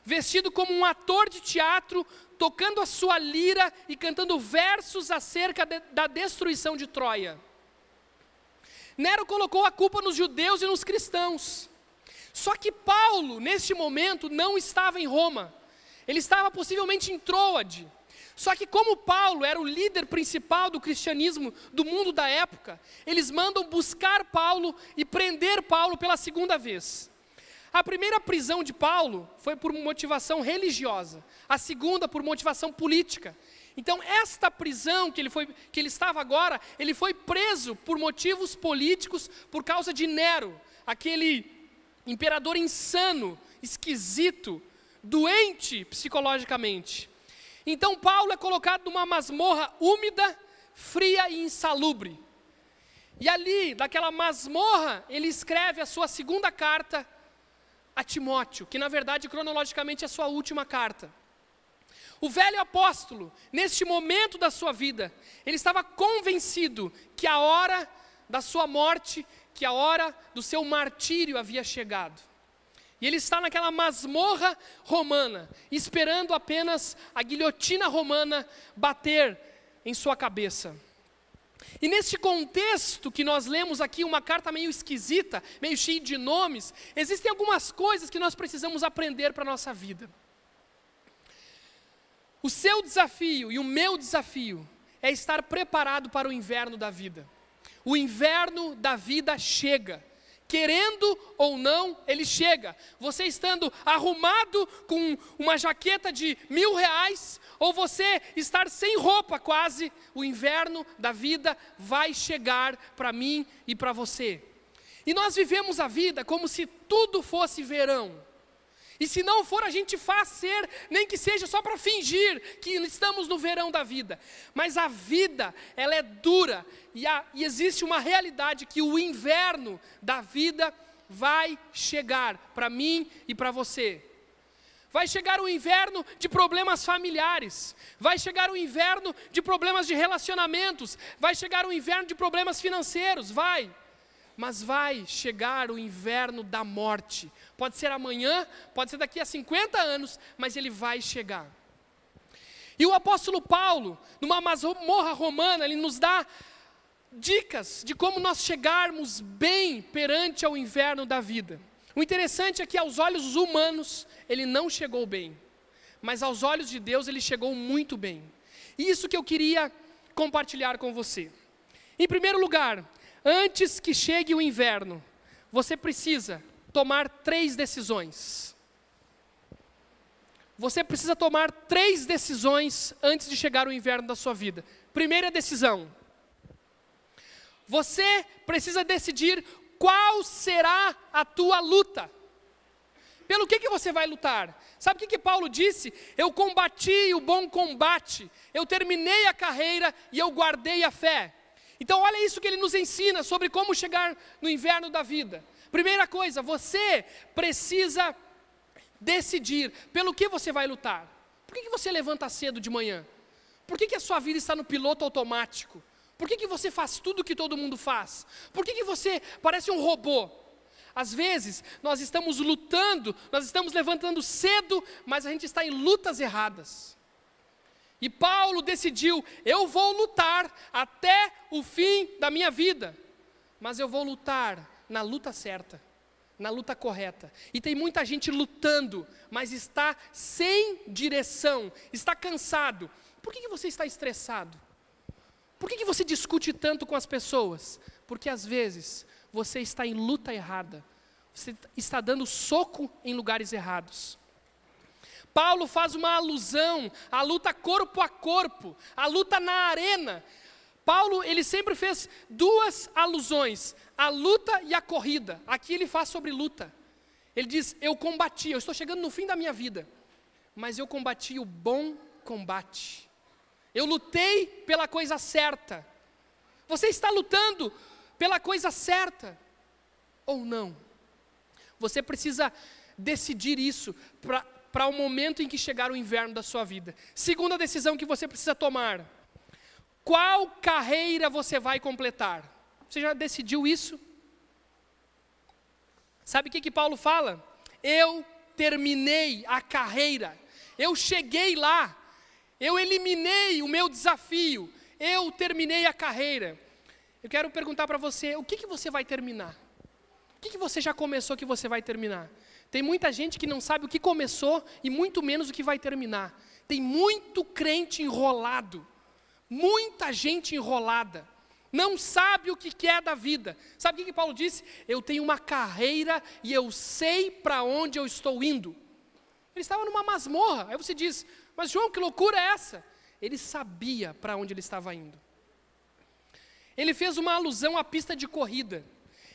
Vestido como um ator de teatro, tocando a sua lira e cantando versos acerca da destruição de Troia. Nero colocou a culpa nos judeus e nos cristãos. Só que Paulo, neste momento, não estava em Roma. Ele estava possivelmente em Troade. Só que como Paulo era o líder principal do cristianismo do mundo da época, eles mandam buscar Paulo e prender Paulo pela 2ª vez. A primeira prisão de Paulo foi por motivação religiosa, a segunda por motivação política. Então esta prisão que ele estava agora, ele foi preso por motivos políticos por causa de Nero, aquele imperador insano, esquisito, doente psicologicamente. Então Paulo é colocado numa masmorra úmida, fria e insalubre. E ali, daquela masmorra, ele escreve a sua 2ª carta a Timóteo, que na verdade cronologicamente é a sua última carta. O velho apóstolo, neste momento da sua vida, ele estava convencido que a hora da sua morte, que a hora do seu martírio havia chegado. E ele está naquela masmorra romana, esperando apenas a guilhotina romana bater em sua cabeça. E neste contexto que nós lemos aqui, uma carta meio esquisita, meio cheia de nomes, existem algumas coisas que nós precisamos aprender para a nossa vida. O seu desafio e o meu desafio é estar preparado para o inverno da vida. O inverno da vida chega. Querendo ou não, ele chega. Você estando arrumado com uma jaqueta de R$1.000, ou você estar sem roupa quase, o inverno da vida vai chegar para mim e para você. E nós vivemos a vida como se tudo fosse verão. E se não for, a gente faz ser, nem que seja só para fingir que estamos no verão da vida. Mas a vida, ela é dura, e existe uma realidade que o inverno da vida vai chegar para mim e para você. Vai chegar o inverno de problemas familiares, vai chegar o inverno de problemas de relacionamentos, vai chegar o inverno de problemas financeiros, mas vai chegar o inverno da morte. Pode ser amanhã, pode ser daqui a 50 anos, mas ele vai chegar. E o apóstolo Paulo, numa masmorra romana, ele nos dá dicas de como nós chegarmos bem perante ao inverno da vida. O interessante é que aos olhos humanos, ele não chegou bem, mas aos olhos de Deus, ele chegou muito bem. E isso que eu queria compartilhar com você. Em primeiro lugar, antes que chegue o inverno, você precisa tomar 3 decisões. Você precisa tomar 3 decisões antes de chegar o inverno da sua vida. Primeira decisão. Você precisa decidir qual será a tua luta. Pelo que você vai lutar? Sabe o que Paulo disse? Eu combati o bom combate, eu terminei a carreira e eu guardei a fé. Então olha isso que ele nos ensina sobre como chegar no inverno da vida. Primeira coisa, você precisa decidir pelo que você vai lutar. Por que você levanta cedo de manhã? Por que a sua vida está no piloto automático? Por que você faz tudo o que todo mundo faz? Por que você parece um robô? Às vezes, nós estamos lutando, nós estamos levantando cedo, mas a gente está em lutas erradas. E Paulo decidiu, eu vou lutar até o fim da minha vida, mas eu vou lutar na luta certa, na luta correta. E tem muita gente lutando, mas está sem direção, está cansado. Por que você está estressado? Por que você discute tanto com as pessoas? Porque às vezes você está em luta errada, você está dando soco em lugares errados. Paulo faz uma alusão à luta corpo a corpo, à luta na arena. Paulo, ele sempre fez 2 alusões, a luta e a corrida. Aqui ele faz sobre luta. Ele diz, eu combati, eu estou chegando no fim da minha vida, mas eu combati o bom combate. Eu lutei pela coisa certa. Você está lutando pela coisa certa ou não? Você precisa decidir isso para o momento em que chegar o inverno da sua vida. Segunda decisão que você precisa tomar. Qual carreira você vai completar? Você já decidiu isso? Sabe o que Paulo fala? Eu terminei a carreira. Eu cheguei lá. Eu eliminei o meu desafio. Eu terminei a carreira. Eu quero perguntar para você, o que você vai terminar? O que você já começou que você vai terminar? Tem muita gente que não sabe o que começou e muito menos o que vai terminar. Tem muito crente enrolado. Muita gente enrolada. Não sabe o que quer da vida. Sabe o que Paulo disse? Eu tenho uma carreira e eu sei para onde eu estou indo. Ele estava numa masmorra. Aí você diz, mas João, que loucura é essa? Ele sabia para onde ele estava indo. Ele fez uma alusão à pista de corrida.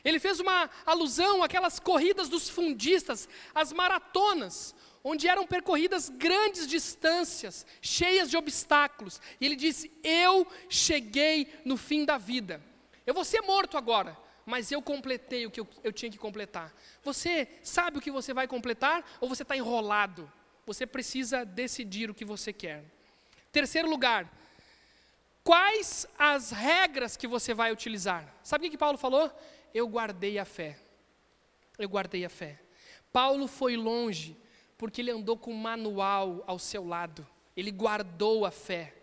Ele fez uma alusão àquelas corridas dos fundistas, as maratonas, onde eram percorridas grandes distâncias, cheias de obstáculos. E ele disse, eu cheguei no fim da vida. Eu vou ser morto agora, mas eu completei o que eu tinha que completar. Você sabe o que você vai completar ou você está enrolado? Você precisa decidir o que você quer. Terceiro lugar, quais as regras que você vai utilizar? Sabe o que Paulo falou? Eu guardei a fé. Eu guardei a fé. Paulo foi longe porque ele andou com um manual ao seu lado. Ele guardou a fé.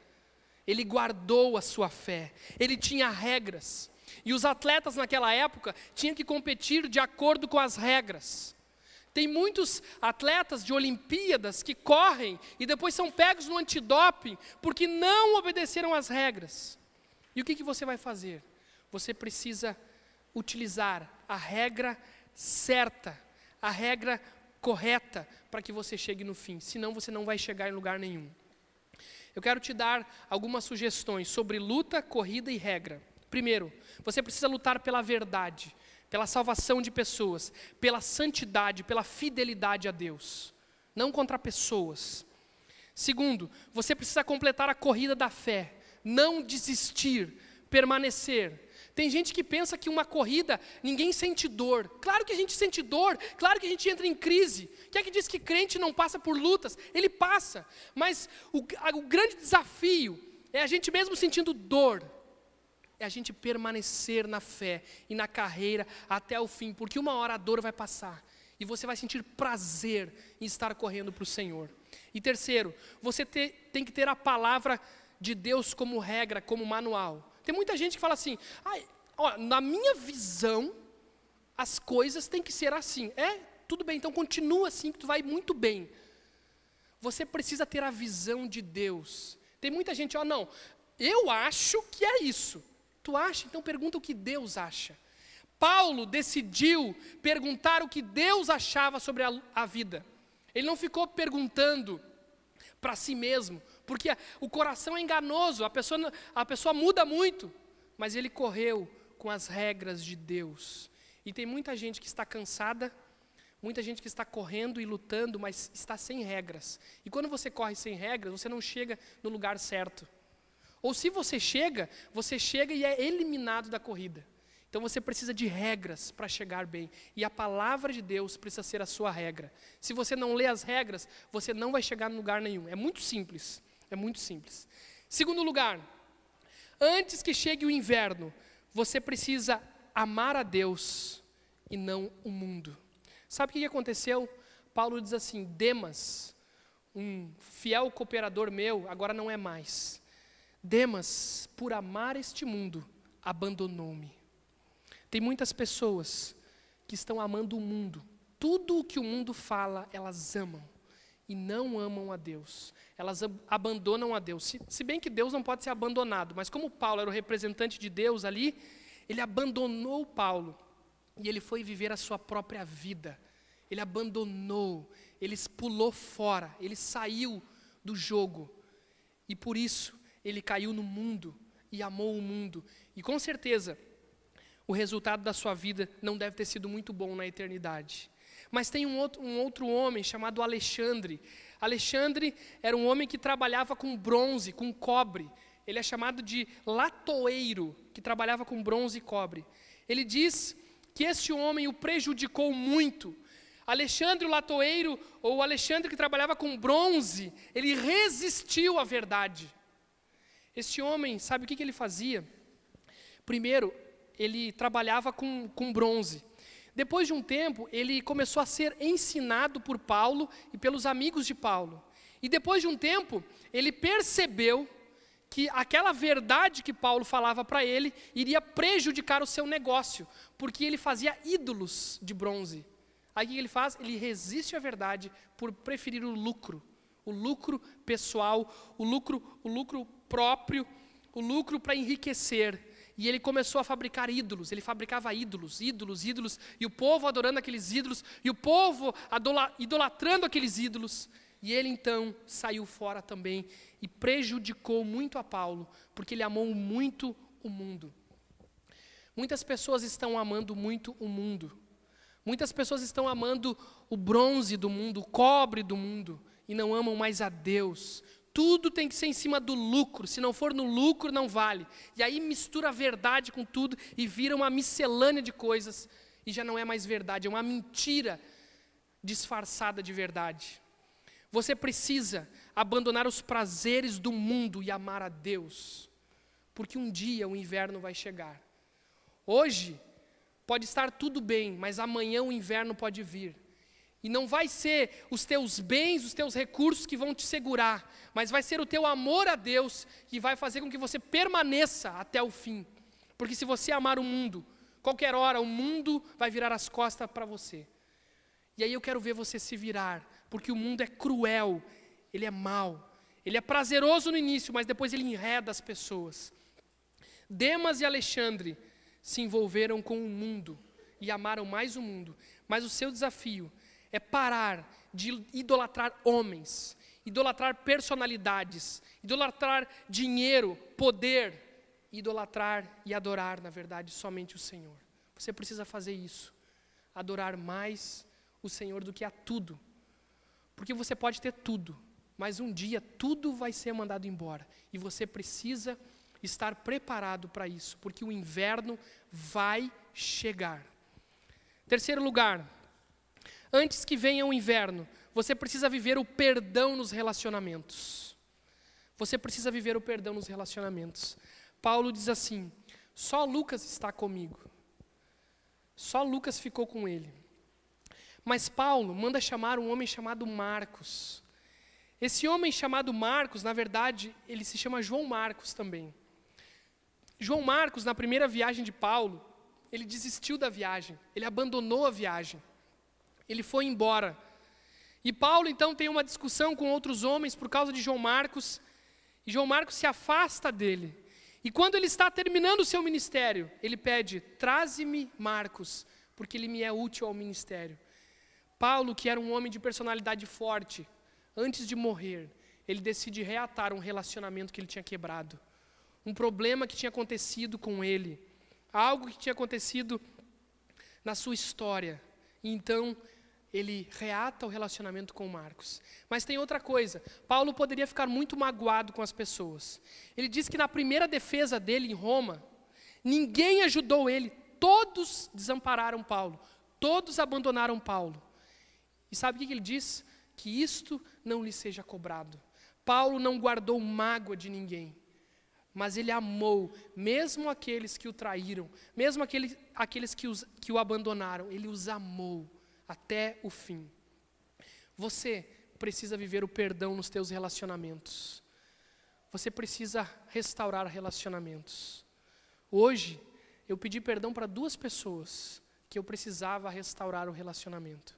Ele guardou a sua fé. Ele tinha regras. E os atletas naquela época tinham que competir de acordo com as regras. Tem muitos atletas de Olimpíadas que correm e depois são pegos no antidoping porque não obedeceram às regras. E o que você vai fazer? Você precisa utilizar a regra certa, a regra correta para que você chegue no fim. Senão você não vai chegar em lugar nenhum. Eu quero te dar algumas sugestões sobre luta, corrida e regra. Primeiro, você precisa lutar pela verdade, pela salvação de pessoas, pela santidade, pela fidelidade a Deus, não contra pessoas. Segundo, você precisa completar a corrida da fé, não desistir, permanecer. Tem gente que pensa que uma corrida, ninguém sente dor. Claro que a gente sente dor, claro que a gente entra em crise. Quem é que diz que crente não passa por lutas? Ele passa, mas o grande desafio é a gente mesmo sentindo dor, é a gente permanecer na fé e na carreira até o fim, porque uma hora a dor vai passar e você vai sentir prazer em estar correndo para o Senhor. E terceiro, você tem que ter a palavra de Deus como regra, como manual. Tem muita gente que fala assim, na minha visão, as coisas têm que ser assim. Tudo bem, então continua assim que tu vai muito bem. Você precisa ter a visão de Deus. Tem muita gente, não, eu acho que é isso. Tu acha? Então pergunta o que Deus acha. Paulo decidiu perguntar o que Deus achava sobre a vida. Ele não ficou perguntando para si mesmo, porque o coração é enganoso, a pessoa muda muito, mas ele correu com as regras de Deus. E tem muita gente que está cansada, muita gente que está correndo e lutando, mas está sem regras. E quando você corre sem regras, você não chega no lugar certo. Ou se você chega e é eliminado da corrida. Então você precisa de regras para chegar bem. E a palavra de Deus precisa ser a sua regra. Se você não lê as regras, você não vai chegar em lugar nenhum. É muito simples. É muito simples. Segundo lugar, antes que chegue o inverno, você precisa amar a Deus e não o mundo. Sabe o que aconteceu? Paulo diz assim, Demas, um fiel cooperador meu, agora não é mais. Demas, por amar este mundo, abandonou-me. Tem muitas pessoas que estão amando o mundo. Tudo o que o mundo fala, elas amam. E não amam a Deus. Elas abandonam a Deus. Se bem que Deus não pode ser abandonado. Mas como Paulo era o representante de Deus ali, ele abandonou Paulo. E ele foi viver a sua própria vida. Ele abandonou. Ele pulou fora. Ele saiu do jogo. E por isso, ele caiu no mundo e amou o mundo. E com certeza, o resultado da sua vida não deve ter sido muito bom na eternidade. Mas tem um outro homem chamado Alexandre. Alexandre era um homem que trabalhava com bronze, com cobre. Ele é chamado de latoeiro, que trabalhava com bronze e cobre. Ele diz que este homem o prejudicou muito. Alexandre o latoeiro, ou Alexandre que trabalhava com bronze, ele resistiu à verdade. Este homem, sabe o que ele fazia? Primeiro, ele trabalhava com bronze. Depois de um tempo, ele começou a ser ensinado por Paulo e pelos amigos de Paulo. E depois de um tempo, ele percebeu que aquela verdade que Paulo falava para ele iria prejudicar o seu negócio, porque ele fazia ídolos de bronze. Aí o que ele faz? Ele resiste à verdade por preferir o lucro pessoal, o lucro próprio, o lucro para enriquecer. E ele começou a fabricar ídolos, ele fabricava ídolos, e o povo adorando aqueles ídolos, e o povo idolatrando aqueles ídolos. E ele então saiu fora também e prejudicou muito a Paulo, porque ele amou muito o mundo. Muitas pessoas estão amando muito o mundo. Muitas pessoas estão amando o bronze do mundo, o cobre do mundo, e não amam mais a Deus. Tudo tem que ser em cima do lucro. Se não for no lucro, não vale. E aí mistura a verdade com tudo e vira uma miscelânea de coisas. E já não é mais verdade, é uma mentira disfarçada de verdade. Você precisa abandonar os prazeres do mundo e amar a Deus. Porque um dia o inverno vai chegar. Hoje pode estar tudo bem, mas amanhã o inverno pode vir. E não vai ser os teus bens, os teus recursos que vão te segurar, mas vai ser o teu amor a Deus que vai fazer com que você permaneça até o fim. Porque se você amar o mundo, qualquer hora o mundo vai virar as costas para você. E aí eu quero ver você se virar, porque o mundo é cruel, ele é mau, ele é prazeroso no início, mas depois ele enreda as pessoas. Demas e Alexandre se envolveram com o mundo e amaram mais o mundo, mas o seu desafio é parar de idolatrar homens, idolatrar personalidades, idolatrar dinheiro, poder, idolatrar e adorar, na verdade, somente o Senhor. Você precisa fazer isso, adorar mais o Senhor do que a tudo, porque você pode ter tudo, mas um dia tudo vai ser mandado embora, e você precisa estar preparado para isso, porque o inverno vai chegar. Terceiro lugar, antes que venha o inverno, você precisa viver o perdão nos relacionamentos. Você precisa viver o perdão nos relacionamentos. Paulo diz assim: só Lucas está comigo. Só Lucas ficou com ele. Mas Paulo manda chamar um homem chamado Marcos. Esse homem chamado Marcos, na verdade, ele se chama João Marcos também. João Marcos, na primeira viagem de Paulo, ele desistiu da viagem, ele abandonou a viagem. Ele foi embora. E Paulo, então, tem uma discussão com outros homens por causa de João Marcos. E João Marcos se afasta dele. E quando ele está terminando o seu ministério, ele pede: traze-me Marcos, porque ele me é útil ao ministério. Paulo, que era um homem de personalidade forte, antes de morrer, ele decide reatar um relacionamento que ele tinha quebrado. Um problema que tinha acontecido com ele. Algo que tinha acontecido na sua história. E então ele reata o relacionamento com Marcos. Mas tem outra coisa, Paulo poderia ficar muito magoado com as pessoas. Ele diz que na primeira defesa dele em Roma, ninguém ajudou ele, todos desampararam Paulo, todos abandonaram Paulo. E sabe o que ele diz? Que isto não lhe seja cobrado. Paulo não guardou mágoa de ninguém, mas ele amou, mesmo aqueles que o traíram, mesmo aqueles que o abandonaram, ele os amou até o fim. Você precisa viver o perdão nos teus relacionamentos. Você precisa restaurar relacionamentos. Hoje, eu pedi perdão para 2 pessoas que eu precisava restaurar o relacionamento.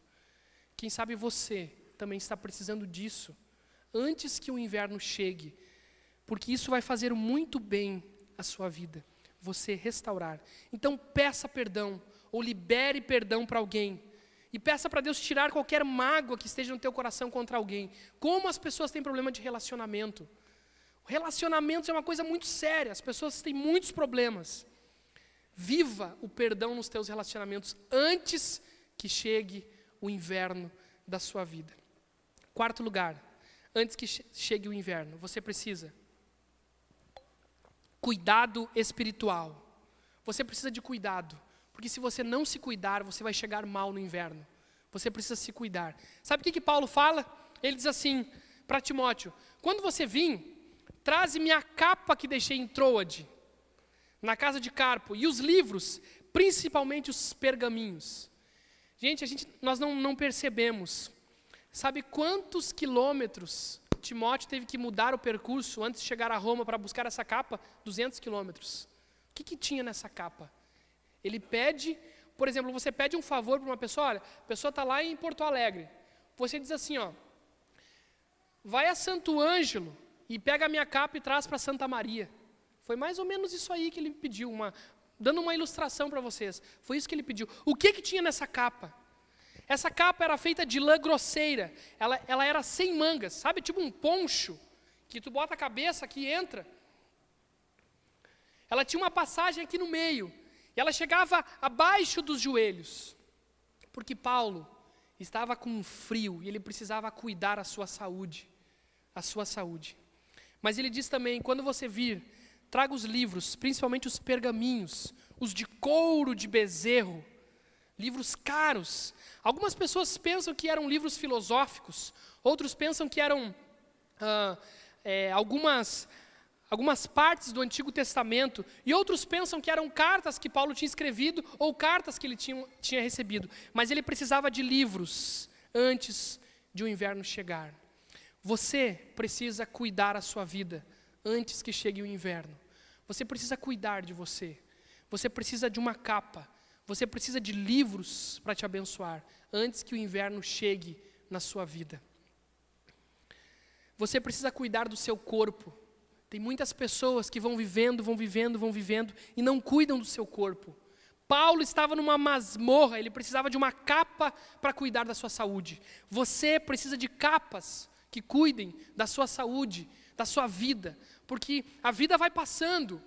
Quem sabe você também está precisando disso, antes que o inverno chegue, porque isso vai fazer muito bem à sua vida, você restaurar. Então peça perdão, ou libere perdão para alguém, e peça para Deus tirar qualquer mágoa que esteja no teu coração contra alguém. Como as pessoas têm problema de relacionamento. Relacionamentos é uma coisa muito séria, as pessoas têm muitos problemas. Viva o perdão nos teus relacionamentos antes que chegue o inverno da sua vida. Quarto lugar, antes que chegue o inverno, você precisa cuidado espiritual. Você precisa de cuidado, porque se você não se cuidar, você vai chegar mal no inverno. Você precisa se cuidar. Sabe o que Paulo fala? Ele diz assim para Timóteo: quando você vir, traze-me a capa que deixei em Troade, na casa de Carpo, e os livros, principalmente os pergaminhos. Gente, nós não percebemos. Sabe quantos quilômetros Timóteo teve que mudar o percurso antes de chegar a Roma para buscar essa capa? 200 quilômetros. O que tinha nessa capa? Ele pede, por exemplo, você pede um favor para uma pessoa, olha, a pessoa está lá em Porto Alegre. Você diz assim, ó, vai a Santo Ângelo e pega a minha capa e traz para Santa Maria. Foi mais ou menos isso aí que ele pediu, dando uma ilustração para vocês. Foi isso que ele pediu. O que tinha nessa capa? Essa capa era feita de lã grosseira, ela era sem mangas, sabe, tipo um poncho, que tu bota a cabeça aqui e entra. Ela tinha uma passagem aqui no meio, e ela chegava abaixo dos joelhos, porque Paulo estava com frio, e ele precisava cuidar a sua saúde. Mas ele diz também, quando você vir, traga os livros, principalmente os pergaminhos, os de couro de bezerro, livros caros. Algumas pessoas pensam que eram livros filosóficos, outros pensam que eram algumas partes do Antigo Testamento, e outros pensam que eram cartas que Paulo tinha escrevido ou cartas que ele tinha recebido. Mas ele precisava de livros antes de o inverno chegar. Você precisa cuidar a sua vida antes que chegue o inverno. Você precisa cuidar de você. Você precisa de uma capa. Você precisa de livros para te abençoar antes que o inverno chegue na sua vida. Você precisa cuidar do seu corpo. Tem muitas pessoas que vão vivendo e não cuidam do seu corpo. Paulo estava numa masmorra, ele precisava de uma capa para cuidar da sua saúde. Você precisa de capas que cuidem da sua saúde, da sua vida, porque a vida vai passando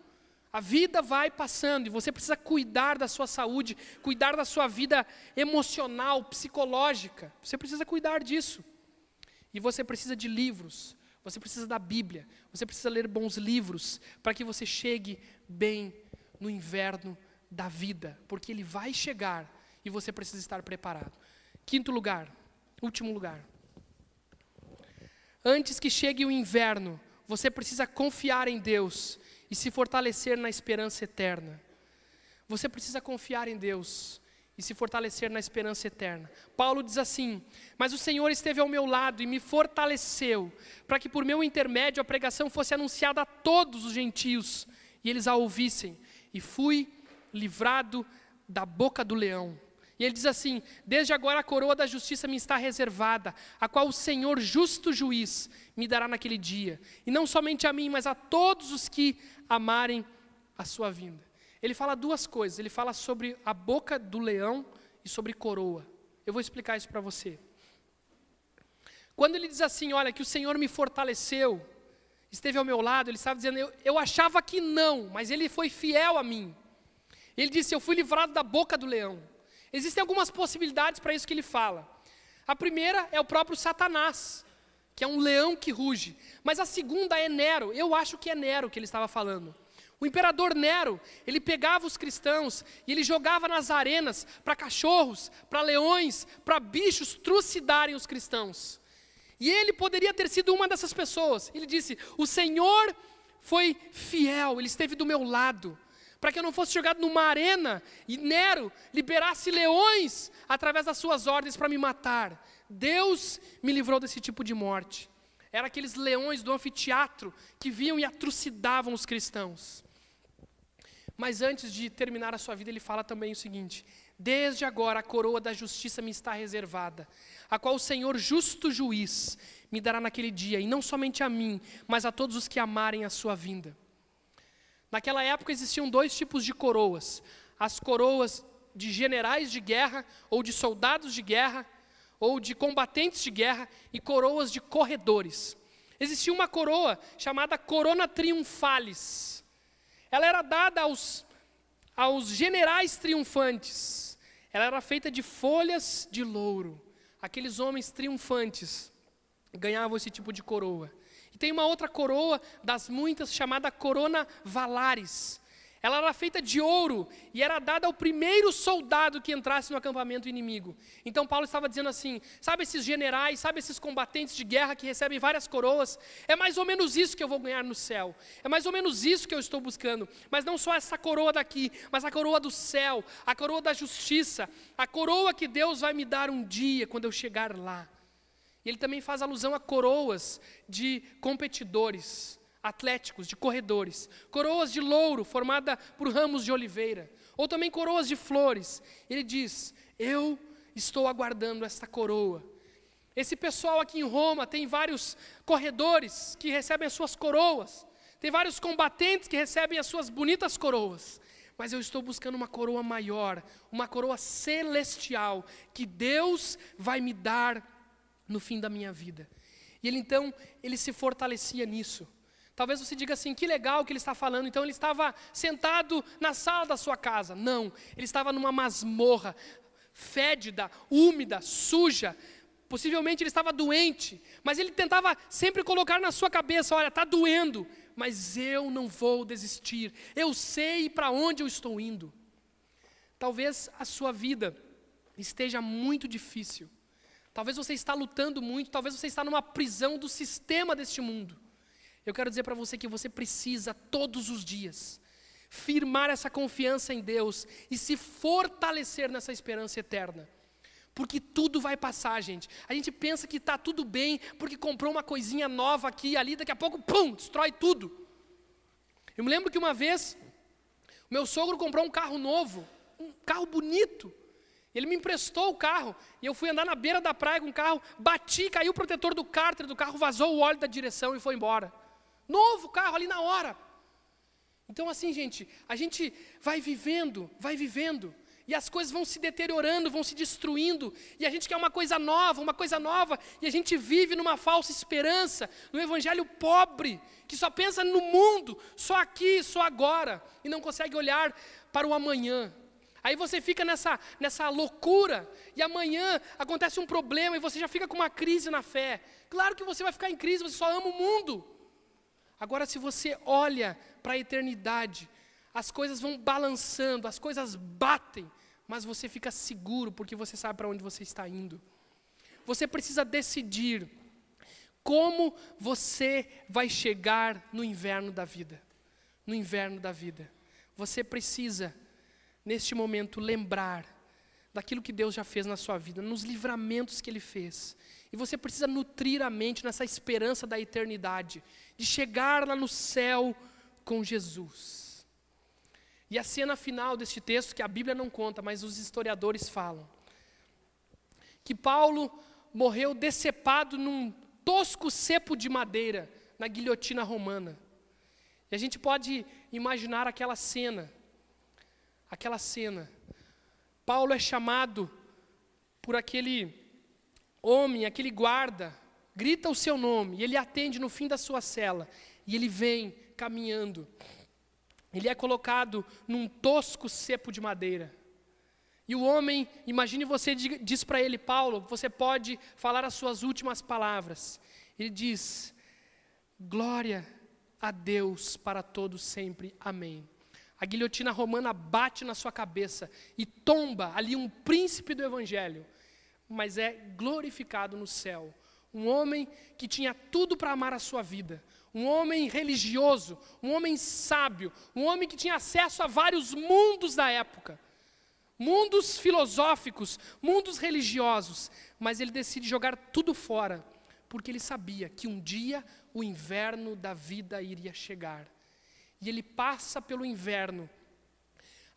e você precisa cuidar da sua saúde, cuidar da sua vida emocional, psicológica. Você precisa cuidar disso. E você precisa de livros. Você precisa da Bíblia, você precisa ler bons livros para que você chegue bem no inverno da vida, porque ele vai chegar e você precisa estar preparado. Quinto lugar, último lugar. Antes que chegue o inverno, você precisa confiar em Deus e se fortalecer na esperança eterna. Você precisa confiar em Deus e se fortalecer na esperança eterna. Paulo diz assim: mas o Senhor esteve ao meu lado e me fortaleceu, para que por meu intermédio a pregação fosse anunciada a todos os gentios, e eles a ouvissem, e fui livrado da boca do leão. E ele diz assim: desde agora a coroa da justiça me está reservada, a qual o Senhor justo juiz me dará naquele dia, e não somente a mim, mas a todos os que amarem a sua vinda. Ele fala duas coisas, ele fala sobre a boca do leão e sobre coroa. Eu vou explicar isso para você. Quando ele diz assim, olha, que o Senhor me fortaleceu, esteve ao meu lado, ele estava dizendo, eu achava que não, mas ele foi fiel a mim. Ele disse, eu fui livrado da boca do leão. Existem algumas possibilidades para isso que ele fala. A primeira é o próprio Satanás, que é um leão que ruge. Mas a segunda é Nero, eu acho que é Nero que ele estava falando. O imperador Nero, ele pegava os cristãos e ele jogava nas arenas para cachorros, para leões, para bichos trucidarem os cristãos. E ele poderia ter sido uma dessas pessoas. Ele disse, o Senhor foi fiel, ele esteve do meu lado, para que eu não fosse jogado numa arena e Nero liberasse leões através das suas ordens para me matar. Deus me livrou desse tipo de morte. Eram aqueles leões do anfiteatro que vinham e atrocidavam os cristãos. Mas antes de terminar a sua vida, ele fala também o seguinte: desde agora a coroa da justiça me está reservada, a qual o Senhor justo juiz me dará naquele dia, e não somente a mim, mas a todos os que amarem a sua vinda. Naquela época existiam dois tipos de coroas: as coroas de generais de guerra, ou de soldados de guerra, ou de combatentes de guerra, e coroas de corredores. Existia uma coroa chamada Corona Triunfalis. Ela era dada aos generais triunfantes. Ela era feita de folhas de louro. Aqueles homens triunfantes ganhavam esse tipo de coroa. E tem uma outra coroa das muitas chamada Corona Valaris. Ela era feita de ouro e era dada ao primeiro soldado que entrasse no acampamento inimigo. Então Paulo estava dizendo assim, sabe esses generais, sabe esses combatentes de guerra que recebem várias coroas? É mais ou menos isso que eu vou ganhar no céu. É mais ou menos isso que eu estou buscando. Mas não só essa coroa daqui, mas a coroa do céu, a coroa da justiça, a coroa que Deus vai me dar um dia quando eu chegar lá. E ele também faz alusão a coroas de competidores atléticos, de corredores, coroas de louro formada por ramos de oliveira, ou também coroas de flores. Ele diz, eu estou aguardando esta coroa. Esse pessoal aqui em Roma tem vários corredores que recebem as suas coroas, tem vários combatentes que recebem as suas bonitas coroas, mas eu estou buscando uma coroa maior, uma coroa celestial, que Deus vai me dar no fim da minha vida. E ele se fortalecia nisso. Talvez você diga assim, que legal que ele está falando, então ele estava sentado na sala da sua casa. Não, ele estava numa masmorra, fédida, úmida, suja, Possivelmente ele estava doente, mas ele tentava sempre colocar na sua cabeça, olha, está doendo, mas eu não vou desistir, eu sei para onde eu estou indo. Talvez a sua vida esteja muito difícil, talvez você está lutando muito, talvez você está numa prisão do sistema deste mundo. Eu quero dizer para você que você precisa todos os dias firmar essa confiança em Deus e se fortalecer nessa esperança eterna. Porque tudo vai passar, gente. A gente pensa que está tudo bem, porque comprou uma coisinha nova aqui e ali, daqui a pouco, pum, destrói tudo. Eu me lembro que uma vez, meu sogro comprou um carro novo, um carro bonito. Ele me emprestou o carro, e eu fui andar na beira da praia com o carro, bati, caiu o protetor do cárter do carro, vazou o óleo da direção e foi embora. Novo carro ali na hora. Então assim, gente, a gente vai vivendo, e as coisas vão se deteriorando, vão se destruindo, e a gente quer uma coisa nova, e a gente vive numa falsa esperança, num evangelho pobre, que só pensa no mundo, só aqui, só agora, e não consegue olhar para o amanhã. Aí você fica nessa loucura, e amanhã acontece um problema, e você já fica com uma crise na fé. Claro que você vai ficar em crise, você só ama o mundo. Agora, se você olha para a eternidade, as coisas vão balançando, as coisas batem, mas você fica seguro porque você sabe para onde você está indo. Você precisa decidir como você vai chegar no inverno da vida. No inverno da vida. Você precisa, neste momento, lembrar daquilo que Deus já fez na sua vida, nos livramentos que Ele fez. E você precisa nutrir a mente nessa esperança da eternidade, de chegar lá no céu com Jesus. E a cena final deste texto, que a Bíblia não conta, mas os historiadores falam, que Paulo morreu decepado num tosco cepo de madeira, na guilhotina romana. E a gente pode imaginar aquela cena. Paulo é chamado por aquele homem, aquele guarda, grita o seu nome, e ele atende no fim da sua cela, e ele vem caminhando. Ele é colocado num tosco cepo de madeira. E o homem, imagine você, diz para ele, Paulo, você pode falar as suas últimas palavras. Ele diz, glória a Deus para todos sempre, amém. A guilhotina romana bate na sua cabeça e tomba ali um príncipe do evangelho, mas é glorificado no céu. Um homem que tinha tudo para amar a sua vida. Um homem religioso, um homem sábio, um homem que tinha acesso a vários mundos da época. Mundos filosóficos, mundos religiosos. Mas ele decide jogar tudo fora, porque ele sabia que um dia o inverno da vida iria chegar. E ele passa pelo inverno,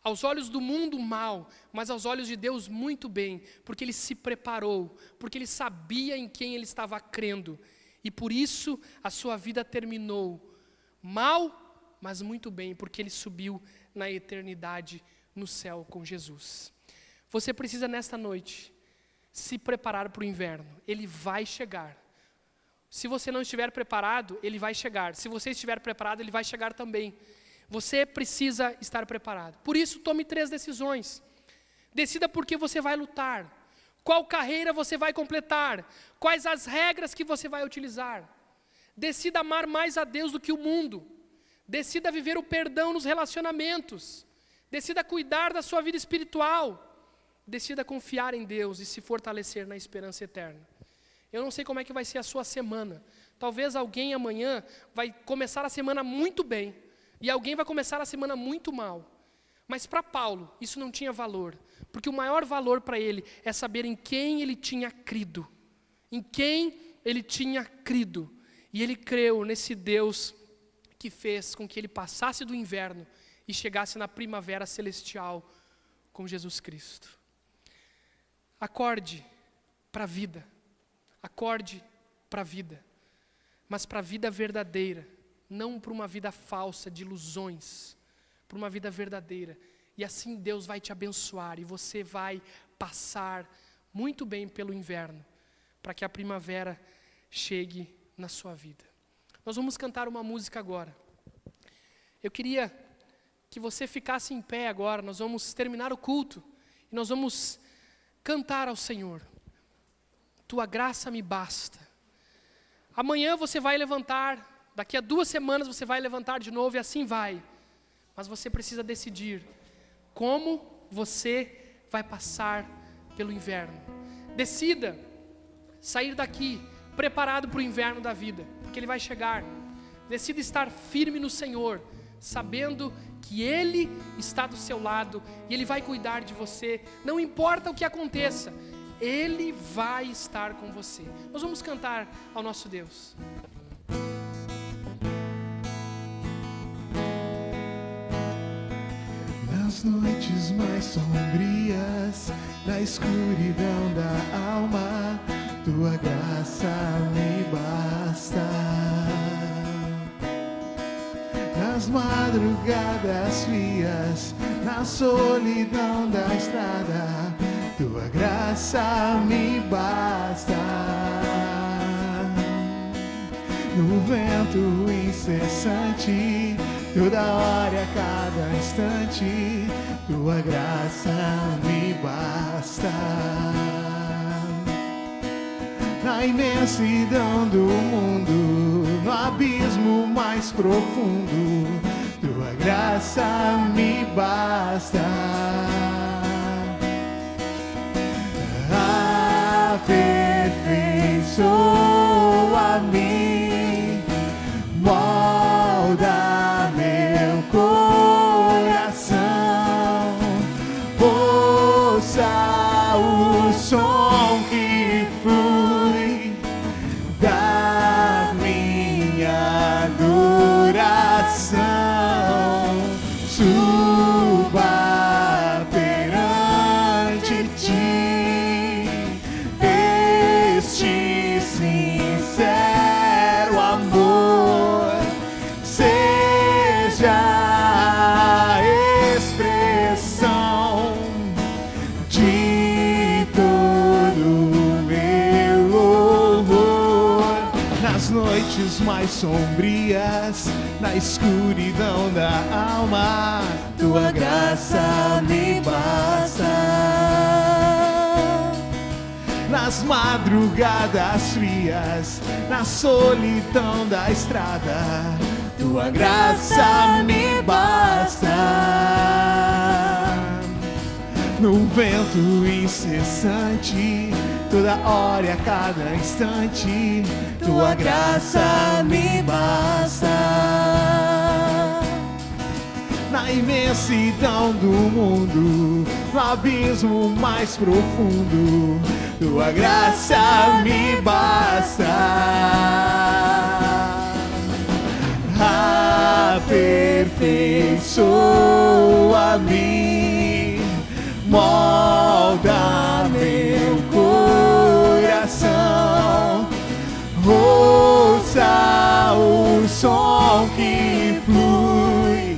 aos olhos do mundo mal, mas aos olhos de Deus muito bem, porque ele se preparou, porque ele sabia em quem ele estava crendo. E por isso a sua vida terminou mal, mas muito bem, porque ele subiu na eternidade no céu com Jesus. Você precisa nesta noite se preparar para o inverno, ele vai chegar. Se você não estiver preparado, ele vai chegar. Se você estiver preparado, ele vai chegar também. Você precisa estar preparado. Por isso, tome 3 decisões. Decida por que você vai lutar. Qual carreira você vai completar? Quais as regras que você vai utilizar? Decida amar mais a Deus do que o mundo. Decida viver o perdão nos relacionamentos. Decida cuidar da sua vida espiritual. Decida confiar em Deus e se fortalecer na esperança eterna. Eu não sei como é que vai ser a sua semana. Talvez alguém amanhã vai começar a semana muito bem e alguém vai começar a semana muito mal. Mas para Paulo, isso não tinha valor, porque o maior valor para ele é saber em quem ele tinha crido. Em quem ele tinha crido. E ele creu nesse Deus que fez com que ele passasse do inverno e chegasse na primavera celestial com Jesus Cristo. Acorde para a vida. Acorde para a vida. Mas para a vida verdadeira, não para uma vida falsa de ilusões. Para uma vida verdadeira, e assim Deus vai te abençoar, e você vai passar muito bem pelo inverno, para que a primavera chegue na sua vida. Nós vamos cantar uma música agora. Eu queria que você ficasse em pé agora, nós vamos terminar o culto, e nós vamos cantar ao Senhor. tua graça me basta. Amanhã você vai levantar, daqui a 2 semanas você vai levantar de novo e assim vai. Mas você precisa decidir como você vai passar pelo inverno. Decida sair daqui preparado para o inverno da vida, porque ele vai chegar. Decida estar firme no Senhor, sabendo que Ele está do seu lado e Ele vai cuidar de você. Não importa o que aconteça, Ele vai estar com você. Nós vamos cantar ao nosso Deus. Nas noites mais sombrias, na escuridão da alma, tua graça me basta. Nas madrugadas frias, na solidão da estrada, tua graça me basta. No vento incessante, toda hora, a cada instante, tua graça me basta. Na imensidão do mundo, no abismo mais profundo, tua graça me basta. Aperfeiçoa-me, molda meu coração, ouça o som que flui da minha adoração, suba perante ti este sincero amor, seja a expressão de todo o meu louvor. Nas noites mais sombrias, na escuridão da alma, tua graça me basta. Nas madrugadas frias, na solidão da estrada, tua graça me basta. No vento incessante, toda hora e a cada instante, tua graça me basta. Na imensidão do mundo, no abismo mais profundo, tua graça me basta. Aperfeiçoa-me, molda meu coração, ouça o som que flui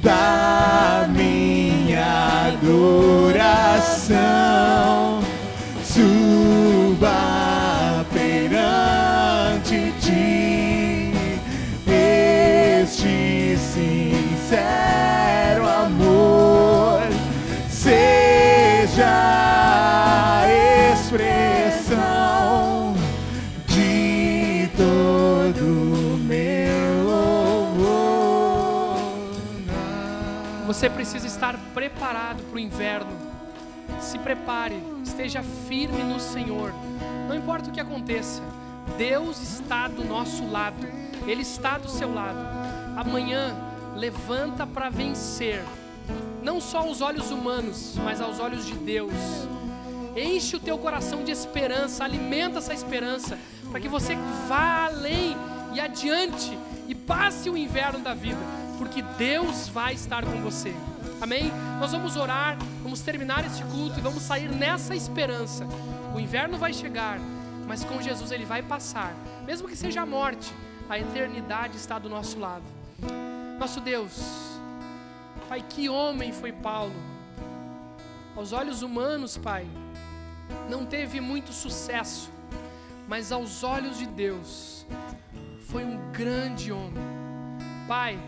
da minha adoração, suba perante ti este sincero amor, seja a expressão de todo meu louvor. Você precisa estar preparado para o inverno. Se prepare, esteja firme no Senhor. Não importa o que aconteça, Deus está do nosso lado, Ele está do seu lado. Amanhã, levanta para vencer, não só aos olhos humanos, mas aos olhos de Deus. Enche o teu coração de esperança, alimenta essa esperança, para que você vá além e adiante e passe o inverno da vida, porque Deus vai estar com você. Amém? Nós vamos orar, vamos terminar este culto e vamos sair nessa esperança. O inverno vai chegar, mas com Jesus ele vai passar. Mesmo que seja a morte, a eternidade está do nosso lado. Nosso Deus, Pai, que homem foi Paulo? Aos olhos humanos, Pai, não teve muito sucesso, mas aos olhos de Deus, foi um grande homem. Pai,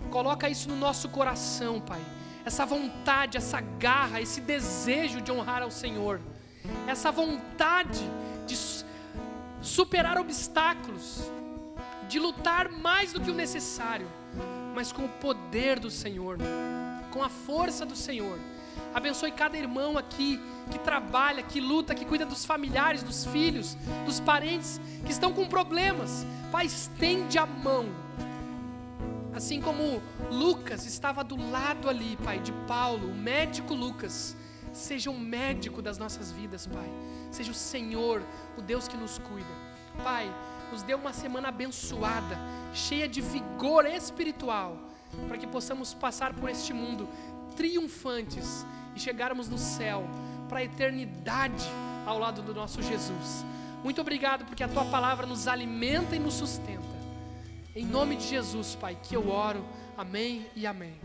coloca isso no nosso coração, Pai. Essa vontade, essa garra, esse desejo de honrar ao Senhor. Essa vontade superar obstáculos, de lutar mais do que o necessário, mas com o poder do Senhor, com a força do Senhor. Abençoe cada irmão aqui que trabalha, que luta, que cuida dos familiares, dos filhos, dos parentes que estão com problemas. Pai, estende a mão. Assim como Lucas estava do lado ali, Pai, de Paulo, o médico Lucas. Seja um médico das nossas vidas, Pai. Seja o Senhor, o Deus que nos cuida. Pai, nos dê uma semana abençoada, cheia de vigor espiritual, para que possamos passar por este mundo triunfantes e chegarmos no céu, para a eternidade ao lado do nosso Jesus. Muito obrigado porque a Tua palavra nos alimenta e nos sustenta. Em nome de Jesus, Pai, que eu oro. Amém e amém.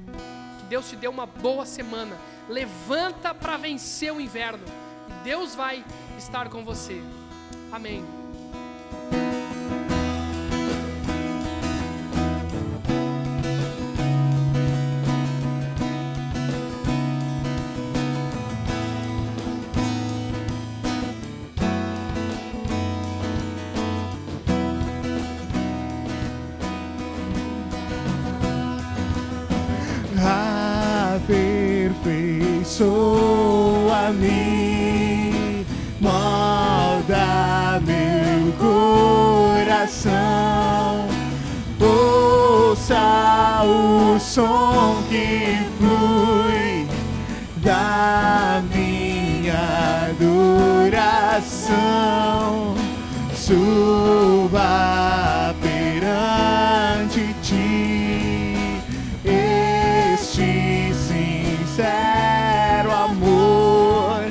Que Deus te dê uma boa semana. Levanta para vencer o inverno. E Deus vai estar com você. Amém. Aperfeiçoa-me, molda meu coração, ouça o som que flui da minha adoração, suba perante ti este sincero amor,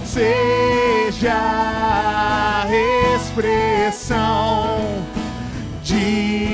seja a expressão de